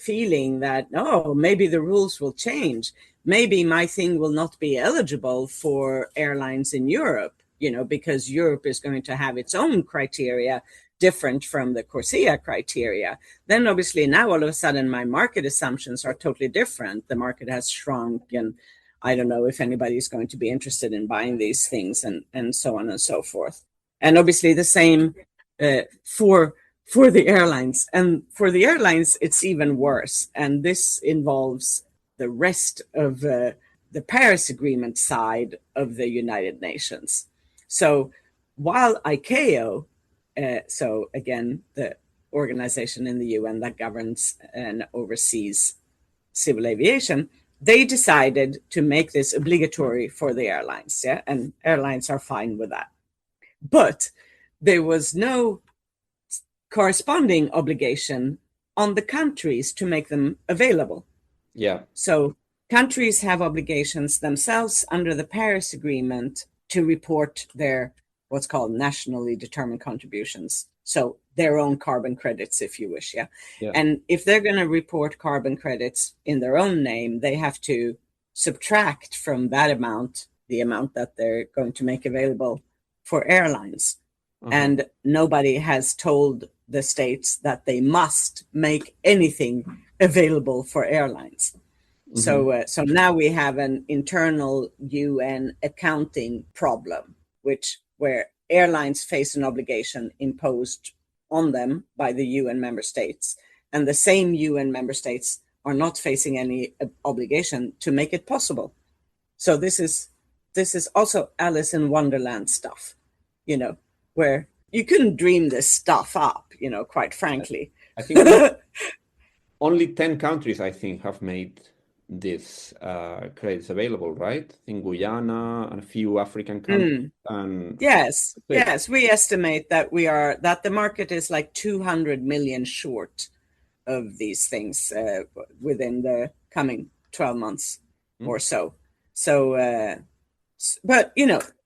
Speaker 2: feeling that, maybe the rules will change. Maybe my thing will not be eligible for airlines in Europe, because Europe is going to have its own criteria different from the CORSIA criteria. Then obviously now all of a sudden my market assumptions are totally different. The market has shrunk, and I don't know if anybody's going to be interested in buying these things, and so on and so forth. And obviously the same for the airlines. And for the airlines, it's even worse. And this involves the rest of the Paris Agreement side of the United Nations. So while ICAO, so again, the organization in the UN that governs and oversees civil aviation, they decided to make this obligatory for the airlines, yeah, and airlines are fine with that. But there was no corresponding obligation on the countries to make them available.
Speaker 1: Yeah.
Speaker 2: So countries have obligations themselves under the Paris Agreement to report their what's called nationally determined contributions. So their own carbon credits, if you wish. Yeah. And if they're going to report carbon credits in their own name, they have to subtract from that amount the amount that they're going to make available for airlines. And nobody has told the states that they must make anything available for airlines. So now we have an internal UN accounting problem, where airlines face an obligation imposed on them by the UN member states, and the same UN member states are not facing any obligation to make it possible. So this is also Alice in Wonderland stuff, where you couldn't dream this stuff up, quite frankly.
Speaker 1: I think only 10 countries, I think, have made these credits available, right? I think Guyana and a few African countries. And
Speaker 2: yes, we estimate that the market is like 200 million short of these things within the coming 12 months or so. So, but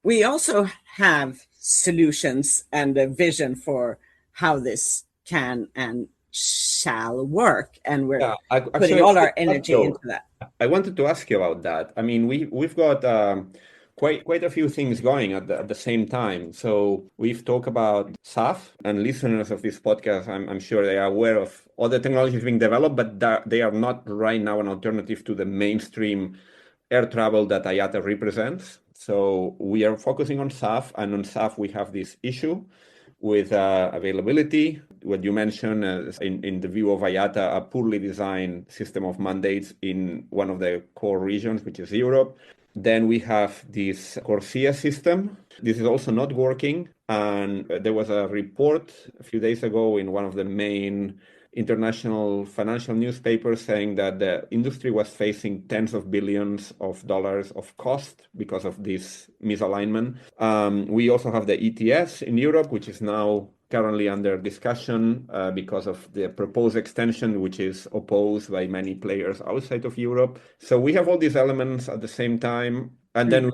Speaker 2: we also have solutions and a vision for how this can and shall work, and we're putting all our energy into that.
Speaker 1: I wanted to ask you about that. I mean, we've got quite a few things going at the same time. So we've talked about SAF, and listeners of this podcast, I'm sure they are aware of other technologies being developed, but they are not right now an alternative to the mainstream air travel that IATA represents. So we are focusing on SAF, and on SAF we have this issue with availability, what you mentioned in the view of IATA, a poorly designed system of mandates in one of the core regions, which is Europe. Then we have this CORSIA system. This is also not working. And there was a report a few days ago in one of the main international financial newspapers saying that the industry was facing tens of billions of dollars of cost because of this misalignment. We also have the ETS in Europe, which is now currently under discussion because of the proposed extension, which is opposed by many players outside of Europe. So we have all these elements at the same time. And then we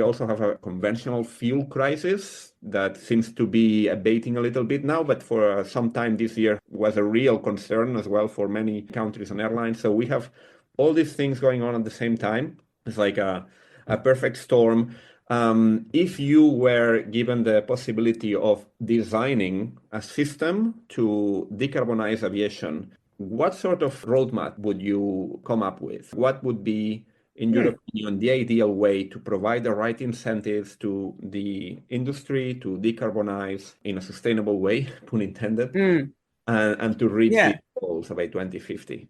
Speaker 1: also have a conventional fuel crisis that seems to be abating a little bit now, but for some time this year was a real concern as well for many countries and airlines. So we have all these things going on at the same time. It's like a perfect storm. If you were given the possibility of designing a system to decarbonize aviation, what sort of roadmap would you come up with? What would be, in your opinion, the ideal way to provide the right incentives to the industry to decarbonize in a sustainable way, pun intended, and to reach these goals by 2050?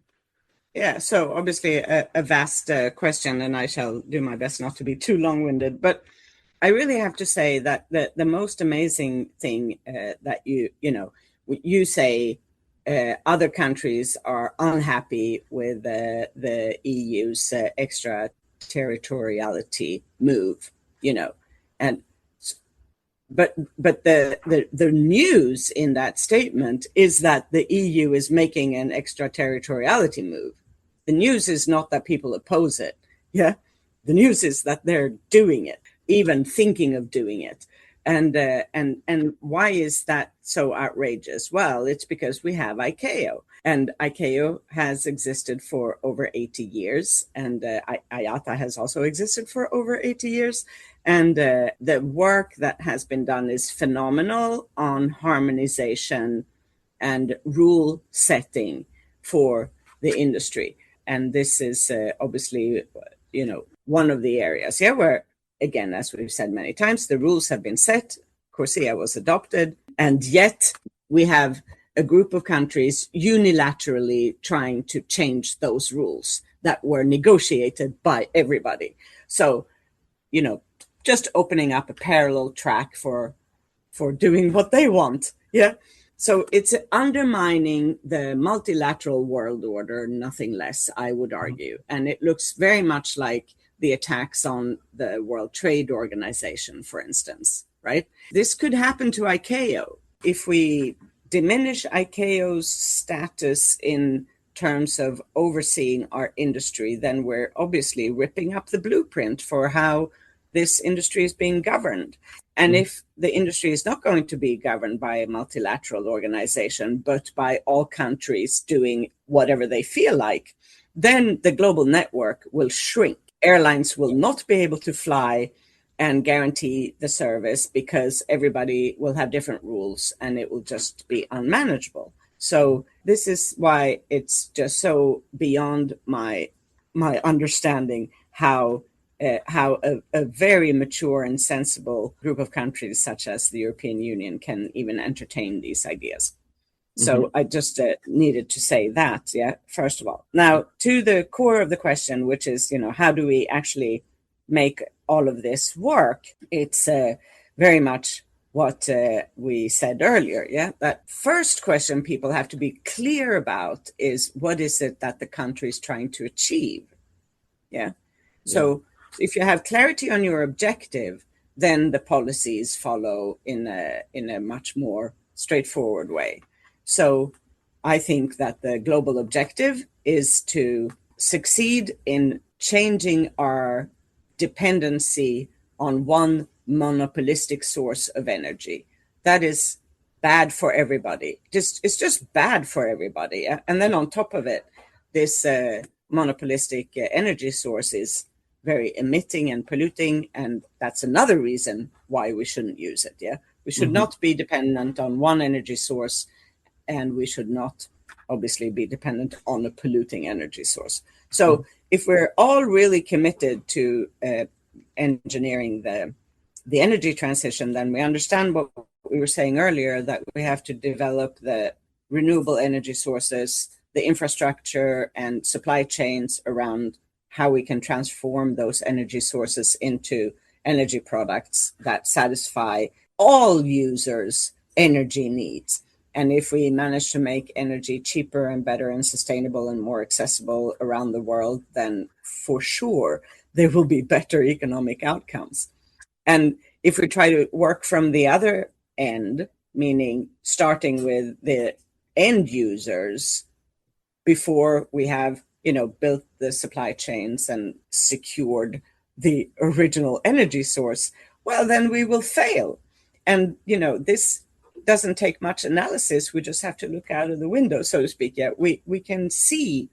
Speaker 2: Yeah, so obviously a vast question, and I shall do my best not to be too long-winded, but I really have to say that the most amazing thing that you say other countries are unhappy with the EU's extraterritoriality move, and but the news in that statement is that the EU is making an extraterritoriality move. The news is not that people oppose it. Yeah, the news is that they're doing it, even thinking of doing it. And why is that so outrageous? Well, it's because we have ICAO, and ICAO has existed for over 80 years, and IATA has also existed for over 80 years. And the work that has been done is phenomenal on harmonization and rule setting for the industry. And this is obviously, one of the areas, where, again, as we've said many times, the rules have been set, CORSIA was adopted, and yet we have a group of countries unilaterally trying to change those rules that were negotiated by everybody. So, just opening up a parallel track for doing what they want. Yeah. So it's undermining the multilateral world order, nothing less, I would argue. And it looks very much like the attacks on the World Trade Organization, for instance, right? This could happen to ICAO. If we diminish ICAO's status in terms of overseeing our industry, then we're obviously ripping up the blueprint for how this industry is being governed. And if the industry is not going to be governed by a multilateral organization, but by all countries doing whatever they feel like, then the global network will shrink. Airlines will not be able to fly and guarantee the service because everybody will have different rules and it will just be unmanageable. So this is why it's just so beyond my my understanding how a very mature and sensible group of countries such as the European Union can even entertain these ideas. So I just needed to say that, first of all. Now, to the core of the question, which is, how do we actually make all of this work? It's very much what we said earlier, That first question people have to be clear about is, what is it that the country is trying to achieve? So if you have clarity on your objective, then the policies follow in a much more straightforward way. So I think that the global objective is to succeed in changing our dependency on one monopolistic source of energy. That is bad for everybody. It's just bad for everybody. And then on top of it, this monopolistic energy source is very emitting and polluting, and that's another reason why we shouldn't use it. We should not be dependent on one energy source, and we should not obviously be dependent on a polluting energy source. So if we're all really committed to engineering the energy transition, then we understand what we were saying earlier, that we have to develop the renewable energy sources, the infrastructure and supply chains around how we can transform those energy sources into energy products that satisfy all users' energy needs. And if we manage to make energy cheaper and better and sustainable and more accessible around the world, then for sure there will be better economic outcomes. And if we try to work from the other end, meaning starting with the end users before we have built the supply chains and secured the original energy source, well, then we will fail. And, this doesn't take much analysis. We just have to look out of the window, so to speak. We can see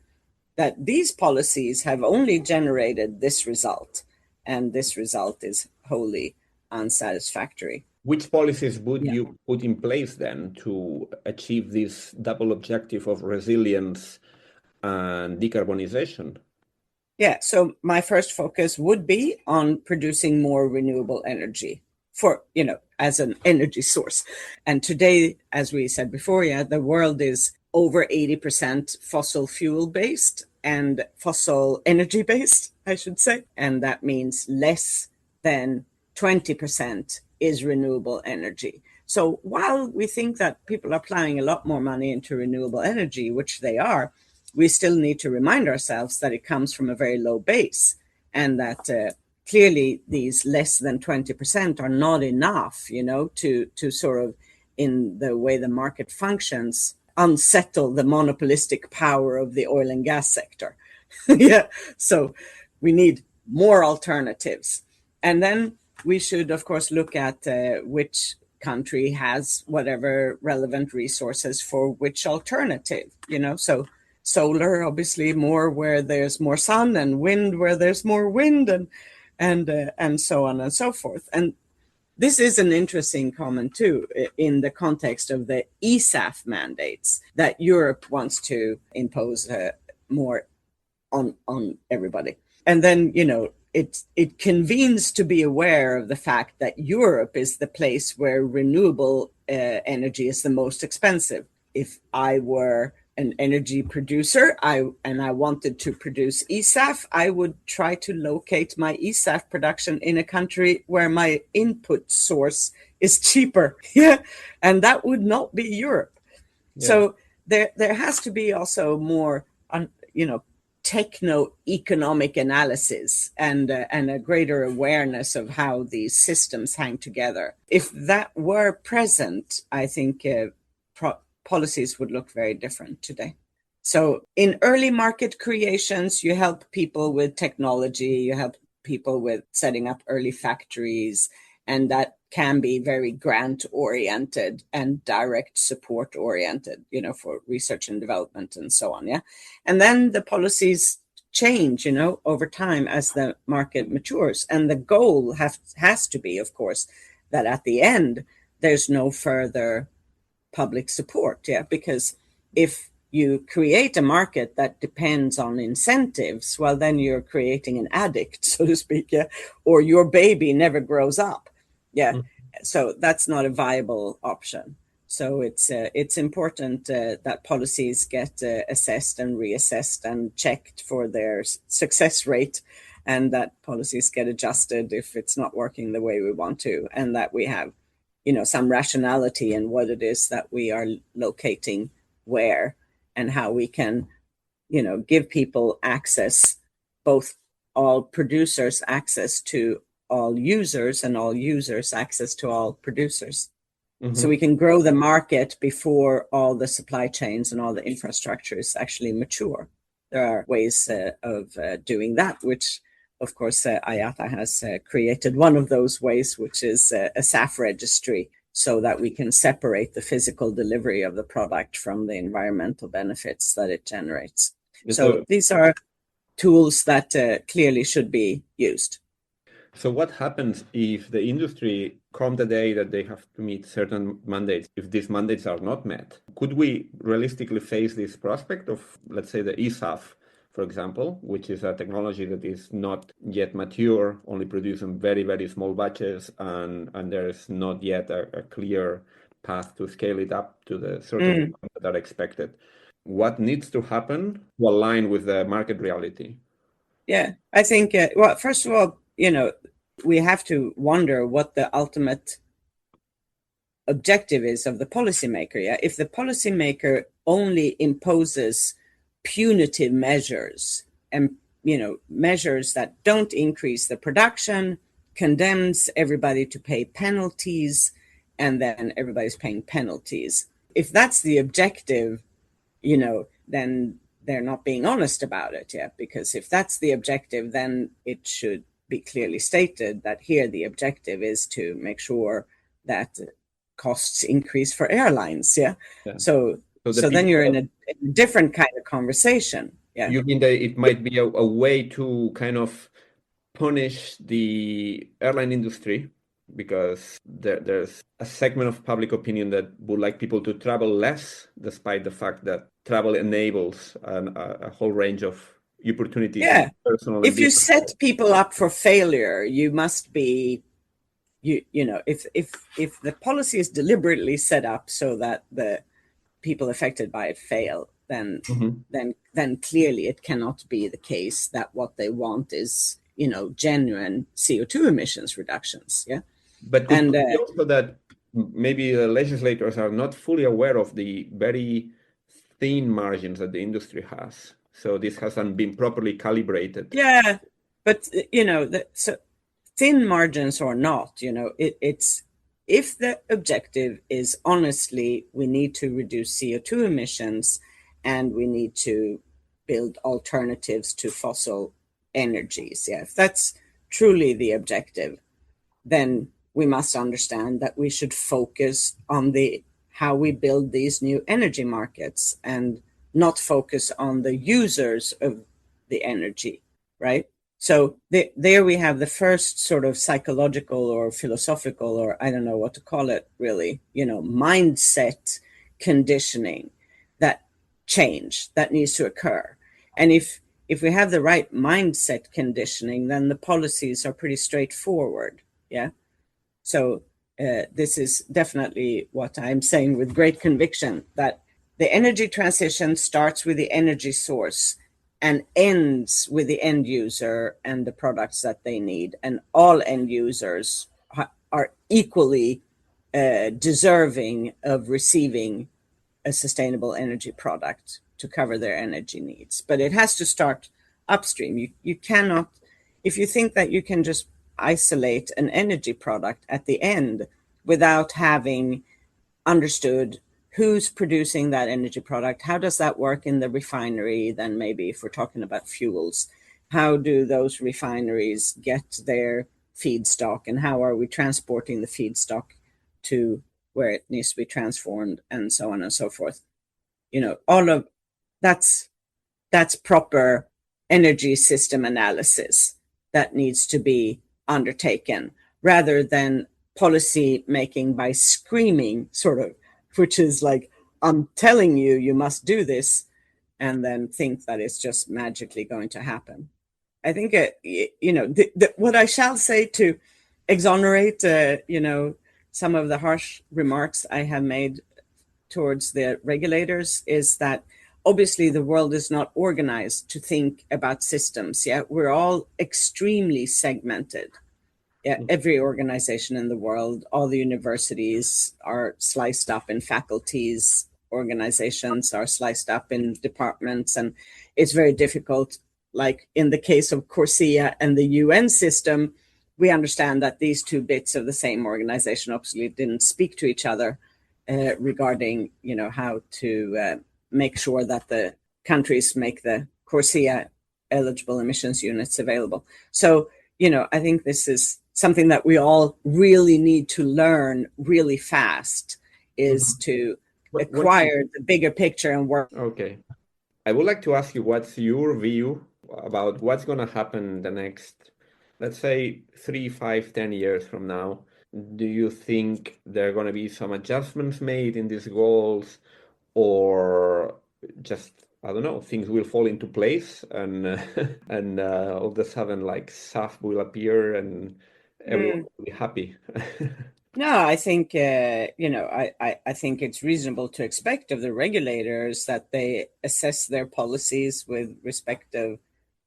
Speaker 2: that these policies have only generated this result, and this result is wholly unsatisfactory.
Speaker 1: Which policies would you put in place then to achieve this double objective of resilience and decarbonization?
Speaker 2: So my first focus would be on producing more renewable energy for, as an energy source. And today, as we said before, the world is over 80% fossil fuel based and fossil energy based, I should say. And that means less than 20% is renewable energy. So while we think that people are applying a lot more money into renewable energy, which they are, we still need to remind ourselves that it comes from a very low base, and that clearly these less than 20% are not enough, to sort of, in the way the market functions, unsettle the monopolistic power of the oil and gas sector. So we need more alternatives. And then we should, of course, look at which country has whatever relevant resources for which alternative, so solar, obviously, more where there's more sun, and wind where there's more wind, and so on and so forth. And this is an interesting comment too, in the context of the SAF mandates that Europe wants to impose more on everybody. And then, it convenes to be aware of the fact that Europe is the place where renewable energy is the most expensive. If I were an energy producer and I wanted to produce SAF, I would try to locate my SAF production in a country where my input source is cheaper. And that would not be Europe. So there has to be also more techno-economic analysis and a greater awareness of how these systems hang together. If that were present, I think policies would look very different today. So in early market creations, you help people with technology, you help people with setting up early factories, and that can be very grant-oriented and direct support-oriented, for research and development and so on, And then the policies change, over time as the market matures. And the goal has to be, of course, that at the end, there's no further public support, because if you create a market that depends on incentives, well, then you're creating an addict, so to speak, yeah, or your baby never grows up, yeah. So that's not a viable option. So it's important that policies get assessed and reassessed and checked for their success rate, and that policies get adjusted if it's not working the way we want to, and that we have, some rationality in what it is that we are locating where, and how we can, give people access, both all producers access to all users and all users access to all producers. So we can grow the market before all the supply chains and all the infrastructure is actually mature. There are ways of doing that, which, of course, IATA has created one of those ways, which is a SAF registry, so that we can separate the physical delivery of the product from the environmental benefits that it generates. So these are tools that clearly should be used.
Speaker 1: So what happens if the industry come the day that they have to meet certain mandates, if these mandates are not met? Could we realistically face this prospect of, let's say, the SAF, for example, which is a technology that is not yet mature, only produced in very, very small batches, and there is not yet a clear path to scale it up to the sort of that are expected? What needs to happen to align with the market reality?
Speaker 2: Yeah, I think, well, first of all, we have to wonder what the ultimate objective is of the policymaker. Yeah, if the policymaker only imposes punitive measures and measures that don't increase the production, condemns everybody to pay penalties, and then everybody's paying penalties. If that's the objective, then they're not being honest about it. Yeah, because if that's the objective, then it should be clearly stated that here the objective is to make sure that costs increase for airlines. Yeah. So then you're in a different kind of conversation. Yeah.
Speaker 1: You mean that it might be a way to kind of punish the airline industry, because there's a segment of public opinion that would like people to travel less, despite the fact that travel enables a whole range of opportunities.
Speaker 2: Yeah. If you set people up for failure, you must be, if the policy is deliberately set up so that the people affected by it fail, then clearly it cannot be the case that what they want is, genuine CO2 emissions reductions. Yeah.
Speaker 1: But could be also that maybe the legislators are not fully aware of the very thin margins that the industry has. So this hasn't been properly calibrated.
Speaker 2: Yeah, but so thin margins or not, it's, if the objective is honestly we need to reduce CO2 emissions and we need to build alternatives to fossil energies, yeah, if that's truly the objective, then we must understand that we should focus on how we build these new energy markets and not focus on the users of the energy, right? So there we have the first sort of psychological or philosophical, or I don't know what to call it really, mindset conditioning, that change that needs to occur. And if we have the right mindset conditioning, then the policies are pretty straightforward, yeah? So this is definitely what I'm saying with great conviction, that the energy transition starts with the energy source and ends with the end user and the products that they need. And all end users are equally deserving of receiving a sustainable energy product to cover their energy needs. But it has to start upstream. You cannot, if you think that you can just isolate an energy product at the end without having understood who's producing that energy product, how does that work in the refinery, then maybe if we're talking about fuels, how do those refineries get their feedstock and how are we transporting the feedstock to where it needs to be transformed, and so on and so forth. All of that's proper energy system analysis that needs to be undertaken, rather than policy making by screaming, sort of, which is like, I'm telling you, you must do this, and then think that it's just magically going to happen. I think, what I shall say to exonerate, some of the harsh remarks I have made towards the regulators is that obviously the world is not organized to think about systems. Yeah, we're all extremely segmented. Yeah, every organization in the world, all the universities are sliced up in faculties, organizations are sliced up in departments, and it's very difficult. Like in the case of CORSIA and the UN system, we understand that these two bits of the same organization obviously didn't speak to each other regarding, how to make sure that the countries make the CORSIA eligible emissions units available. So, I think this is something that we all really need to learn really fast, is to acquire the bigger picture and work.
Speaker 1: Okay. I would like to ask you, what's your view about what's going to happen the next, let's say, 3, 5, 10 years from now? Do you think there are going to be some adjustments made in these goals, or just, I don't know, things will fall into place and and all of a sudden, like, SAF will appear and everyone will be happy?
Speaker 2: No, I think I think it's reasonable to expect of the regulators that they assess their policies with respect of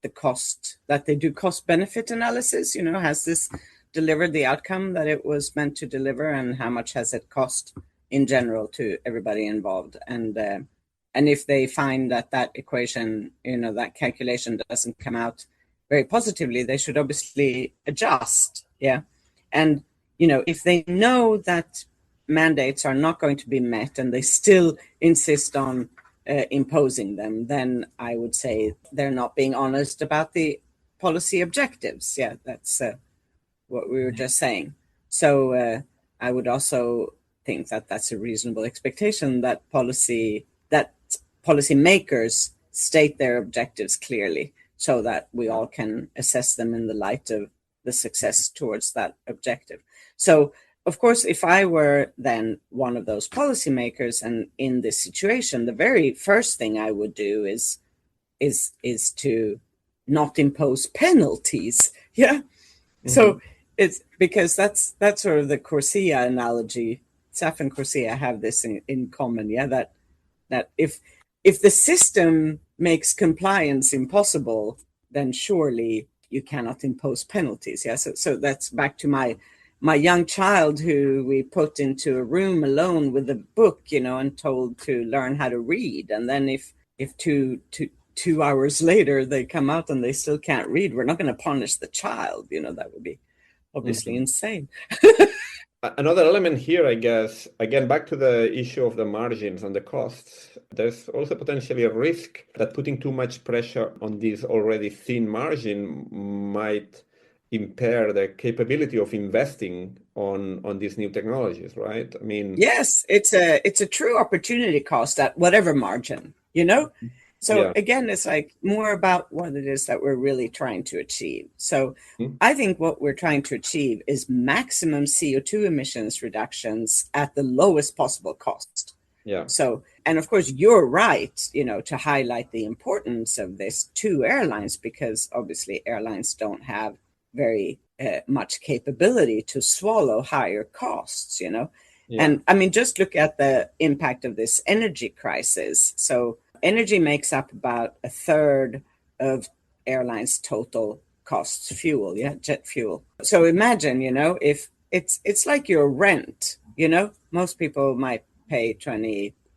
Speaker 2: the cost, that they do cost benefit analysis. Has this delivered the outcome that it was meant to deliver, and how much has it cost in general to everybody involved? And if they find that that equation, that calculation doesn't come out very positively, they should obviously adjust. Yeah, and if they know that mandates are not going to be met and they still insist on imposing them, then I would say they're not being honest about the policy objectives. Yeah, that's what we were just saying. So I would also think that that's a reasonable expectation, that policy makers state their objectives clearly, so that we all can assess them in the light of the success towards that objective. So, of course, if I were then one of those policymakers and in this situation, the very first thing I would do is to not impose penalties. Yeah. So it's because that's sort of the CORSIA analogy. SAF and CORSIA have this in common. Yeah, that if the system makes compliance impossible, then surely you cannot impose penalties. Yeah. So that's back to my young child who we put into a room alone with a book, and told to learn how to read. And then if 2 hours later they come out and they still can't read, we're not going to punish the child. That would be obviously insane.
Speaker 1: Another element here, I guess, again, back to the issue of the margins and the costs, there's also potentially a risk that putting too much pressure on this already thin margin might impair the capability of investing on these new technologies, right? I mean,
Speaker 2: yes, it's a true opportunity cost at whatever margin, So
Speaker 1: yeah.
Speaker 2: Again, it's like more about what it is that we're really trying to achieve. So I think what we're trying to achieve is maximum CO2 emissions reductions at the lowest possible cost.
Speaker 1: Yeah.
Speaker 2: So, and of course, you're right, to highlight the importance of this to airlines, because obviously airlines don't have very much capability to swallow higher costs, Yeah. And I mean, just look at the impact of this energy crisis. So energy makes up about a third of airlines' total costs, fuel, jet fuel. So imagine, if it's like your rent, most people might pay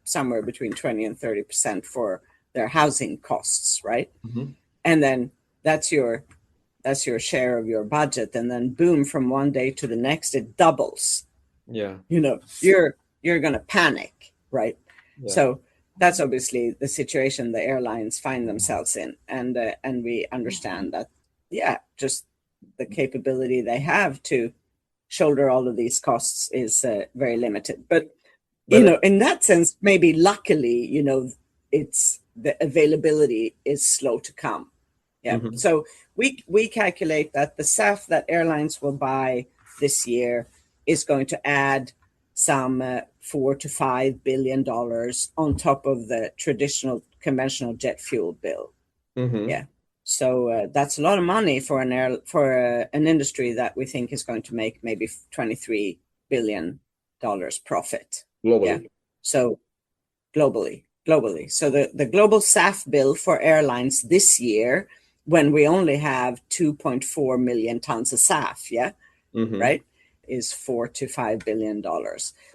Speaker 2: somewhere between 20 and 30% for their housing costs, right? And then that's your share of your budget, and then boom, from one day to the next it doubles.
Speaker 1: Yeah.
Speaker 2: You're going to panic, right?
Speaker 1: Yeah.
Speaker 2: So that's obviously the situation the airlines find themselves in, and we understand that, just the capability they have to shoulder all of these costs is very limited. But in that sense, maybe luckily, it's the availability is slow to come. Yeah. So we calculate that the SAF that airlines will buy this year is going to add some $4 to $5 billion on top of the traditional conventional jet fuel bill. Yeah. So that's a lot of money for an industry that we think is going to make maybe $23 billion profit.
Speaker 1: Globally.
Speaker 2: Yeah. So globally. So the global SAF bill for airlines this year, when we only have 2.4 million tons of SAF, right, is $4 to $5 billion.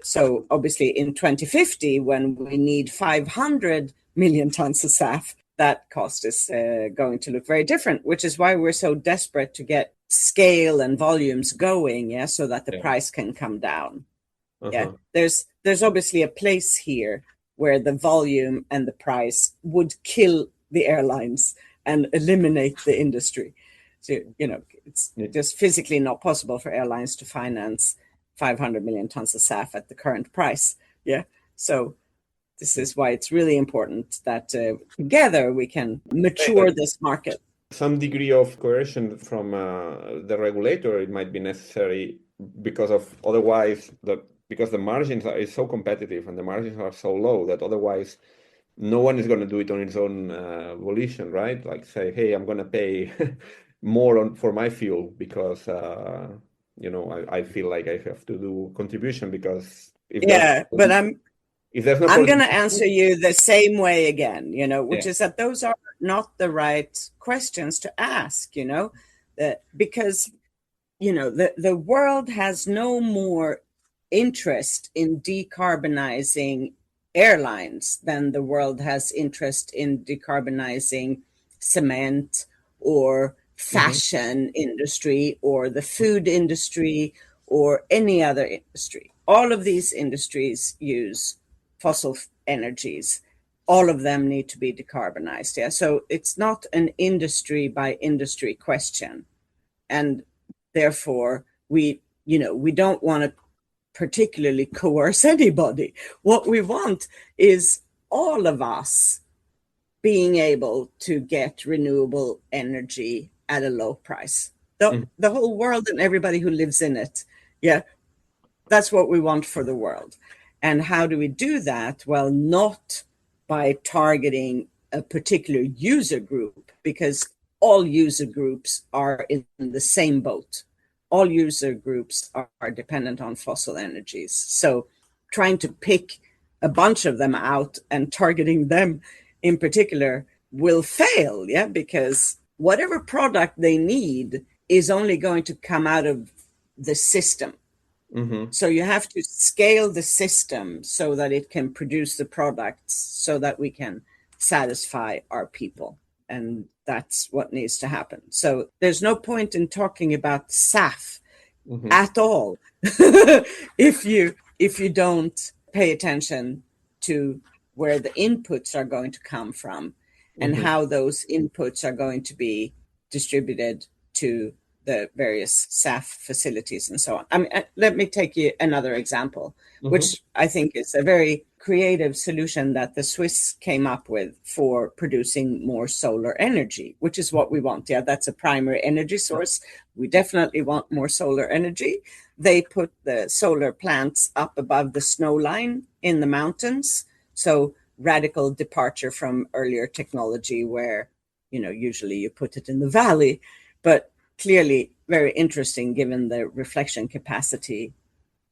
Speaker 2: So obviously in 2050, when we need 500 million tons of SAF, that cost is going to look very different, which is why we're so desperate to get scale and volumes going, so that the price can come down. There's obviously a place here where the volume and the price would kill the airlines and eliminate the industry. So, it's just physically not possible for airlines to finance 500 million tons of SAF at the current price. So this is why it's really important that together we can mature this market.
Speaker 1: Some degree of coercion from the regulator, it might be necessary because the margins are so competitive and the margins are so low that otherwise no one is going to do it on its own volition, right? Like say, hey, I'm going to pay more for my fuel because I feel like I have to do contribution because
Speaker 2: but I'm going to answer you the same way again, which is that those are not the right questions to ask, because the world has no more interest in decarbonizing airlines than the world has interest in decarbonizing cement or fashion industry or the food industry or any other industry. All of these industries use fossil energies. All of them need to be decarbonized. So it's not an industry by industry question. And therefore, we don't want to particularly coerce anybody. What we want is all of us being able to get renewable energy at a low price. The whole world and everybody who lives in it. That's what we want for the world. And how do we do that? Well, not by targeting a particular user group, because all user groups are in the same boat. All user groups are dependent on fossil energies. So trying to pick a bunch of them out and targeting them in particular will fail, because whatever product they need is only going to come out of the system. So you have to scale the system so that it can produce the products so that we can satisfy our people. And that's what needs to happen. So there's no point in talking about SAF at all if you don't pay attention to where the inputs are going to come from and how those inputs are going to be distributed to the various SAF facilities and so on. I mean, let me take you another example, which I think is a very creative solution that the Swiss came up with for producing more solar energy, which is what we want. That's a primary energy source. We definitely want more solar energy. They put the solar plants up above the snow line in the mountains. So radical departure from earlier technology where, usually you put it in the valley, but clearly very interesting given the reflection capacity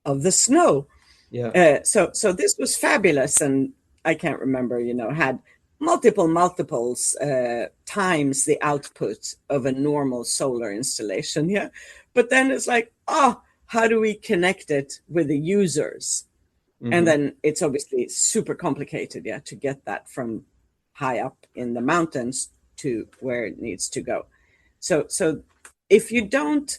Speaker 2: of the snow. So this was fabulous, and I can't remember, had multiples times the output of a normal solar installation. But then it's like, how do we connect it with the users? And then it's obviously super complicated, to get that from high up in the mountains to where it needs to go. So if you don't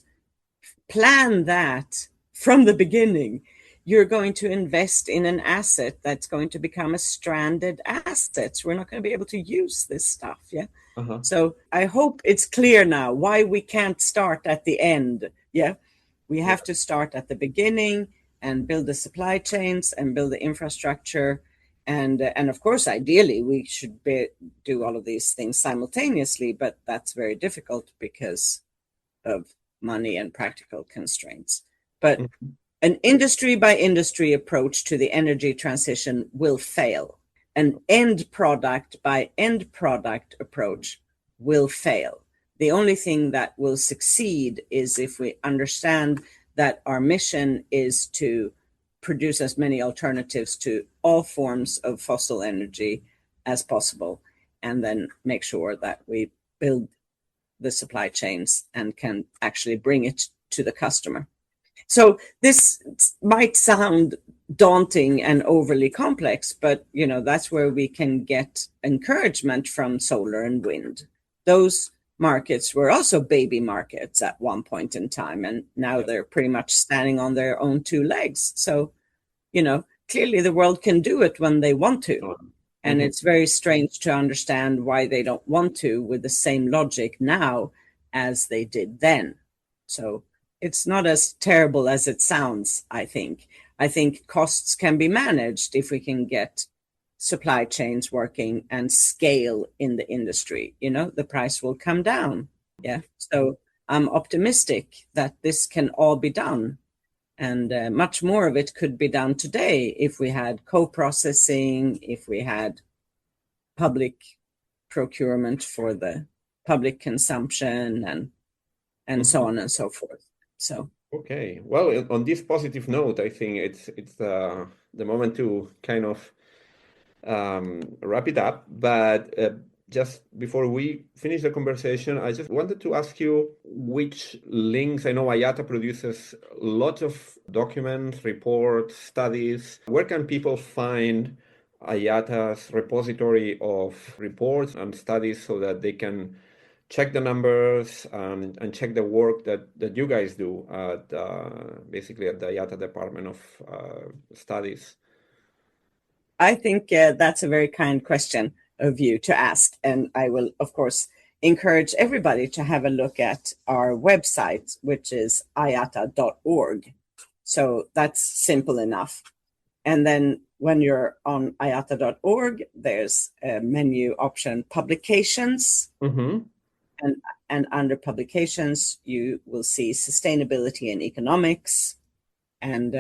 Speaker 2: plan that from the beginning, you're going to invest in an asset that's going to become a stranded asset. We're not going to be able to use this stuff. So I hope it's clear now why we can't start at the end. We have to start at the beginning and build the supply chains and build the infrastructure. And of course, ideally, we should do all of these things simultaneously, but that's very difficult because of money and practical constraints. But An industry by industry approach to the energy transition will fail. An end product by end product approach will fail. The only thing that will succeed is if we understand that our mission is to produce as many alternatives to all forms of fossil energy as possible, and then make sure that we build the supply chains and can actually bring it to the customer. So this might sound daunting and overly complex, but that's where we can get encouragement from solar and wind. Those markets were also baby markets at one point in time, and now they're pretty much standing on their own two legs. So, clearly the world can do it when they want to. And it's very strange to understand why they don't want to with the same logic now as they did then. So it's not as terrible as it sounds, I think. I think costs can be managed if we can get supply chains working and scale in the industry. The price will come down. Yeah. So I'm optimistic that this can all be done. And much more of it could be done today if we had co-processing, if we had public procurement for the public consumption and so on and so forth. So
Speaker 1: okay, well, on this positive note, I think it's the moment to kind of wrap it up. But just before we finish the conversation, I just wanted to ask you which links. I know IATA produces lots of documents, reports, studies. Where can people find IATA's repository of reports and studies so that they can check the numbers and check the work that you guys do at basically at the IATA Department of Studies?
Speaker 2: I think that's a very kind question of you to ask. And I will, of course, encourage everybody to have a look at our website, which is iata.org. So that's simple enough. And then when you're on iata.org, there's a menu option, publications.
Speaker 1: Mm-hmm.
Speaker 2: And under publications, you will see sustainability and economics. And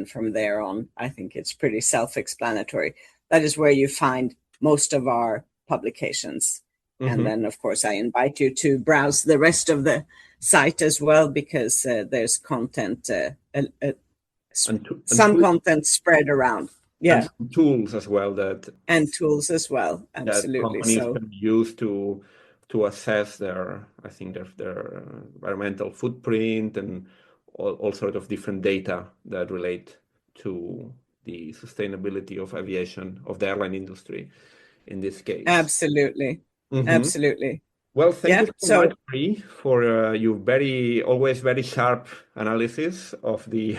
Speaker 2: from there on, I think it's pretty self-explanatory. That is where you find most of our publications. Mm-hmm. And then, of course, I invite you to browse the rest of the site as well, because there's content, some content spread around. Yeah.
Speaker 1: And tools as well
Speaker 2: tools as well. Absolutely.
Speaker 1: That companies can use to assess their environmental footprint and all sorts of different data that relate to the sustainability of aviation, of the airline industry in this case.
Speaker 2: Absolutely. Mm-hmm. Absolutely.
Speaker 1: Well, thank you so much, Marie, for your always very sharp analysis of the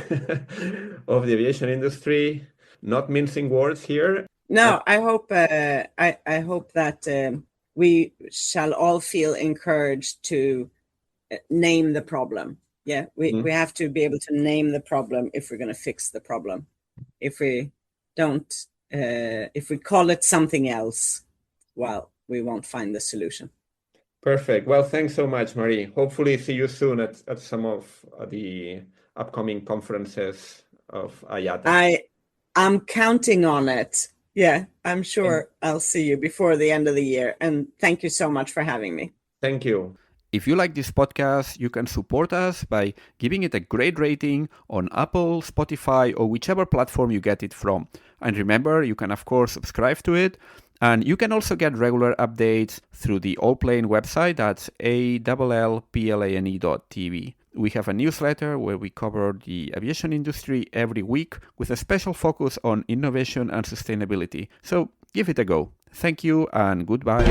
Speaker 1: of the aviation industry. Not mincing words here.
Speaker 2: No, I hope that we shall all feel encouraged to name the problem. Yeah, we have to be able to name the problem if we're going to fix the problem. If we don't, if we call it something else, well, we won't find the solution.
Speaker 1: Perfect. Well, thanks so much, Marie. Hopefully see you soon at some of the upcoming conferences of IATA.
Speaker 2: I'm counting on it. Yeah, I'm sure I'll see you before the end of the year. And thank you so much for having me.
Speaker 1: Thank you. If you like this podcast, you can support us by giving it a great rating on Apple, Spotify, or whichever platform you get it from. And remember, you can, of course, subscribe to it. And you can also get regular updates through the Allplane website. That's allplane.tv. We have a newsletter where we cover the aviation industry every week with a special focus on innovation and sustainability. So give it a go. Thank you and goodbye.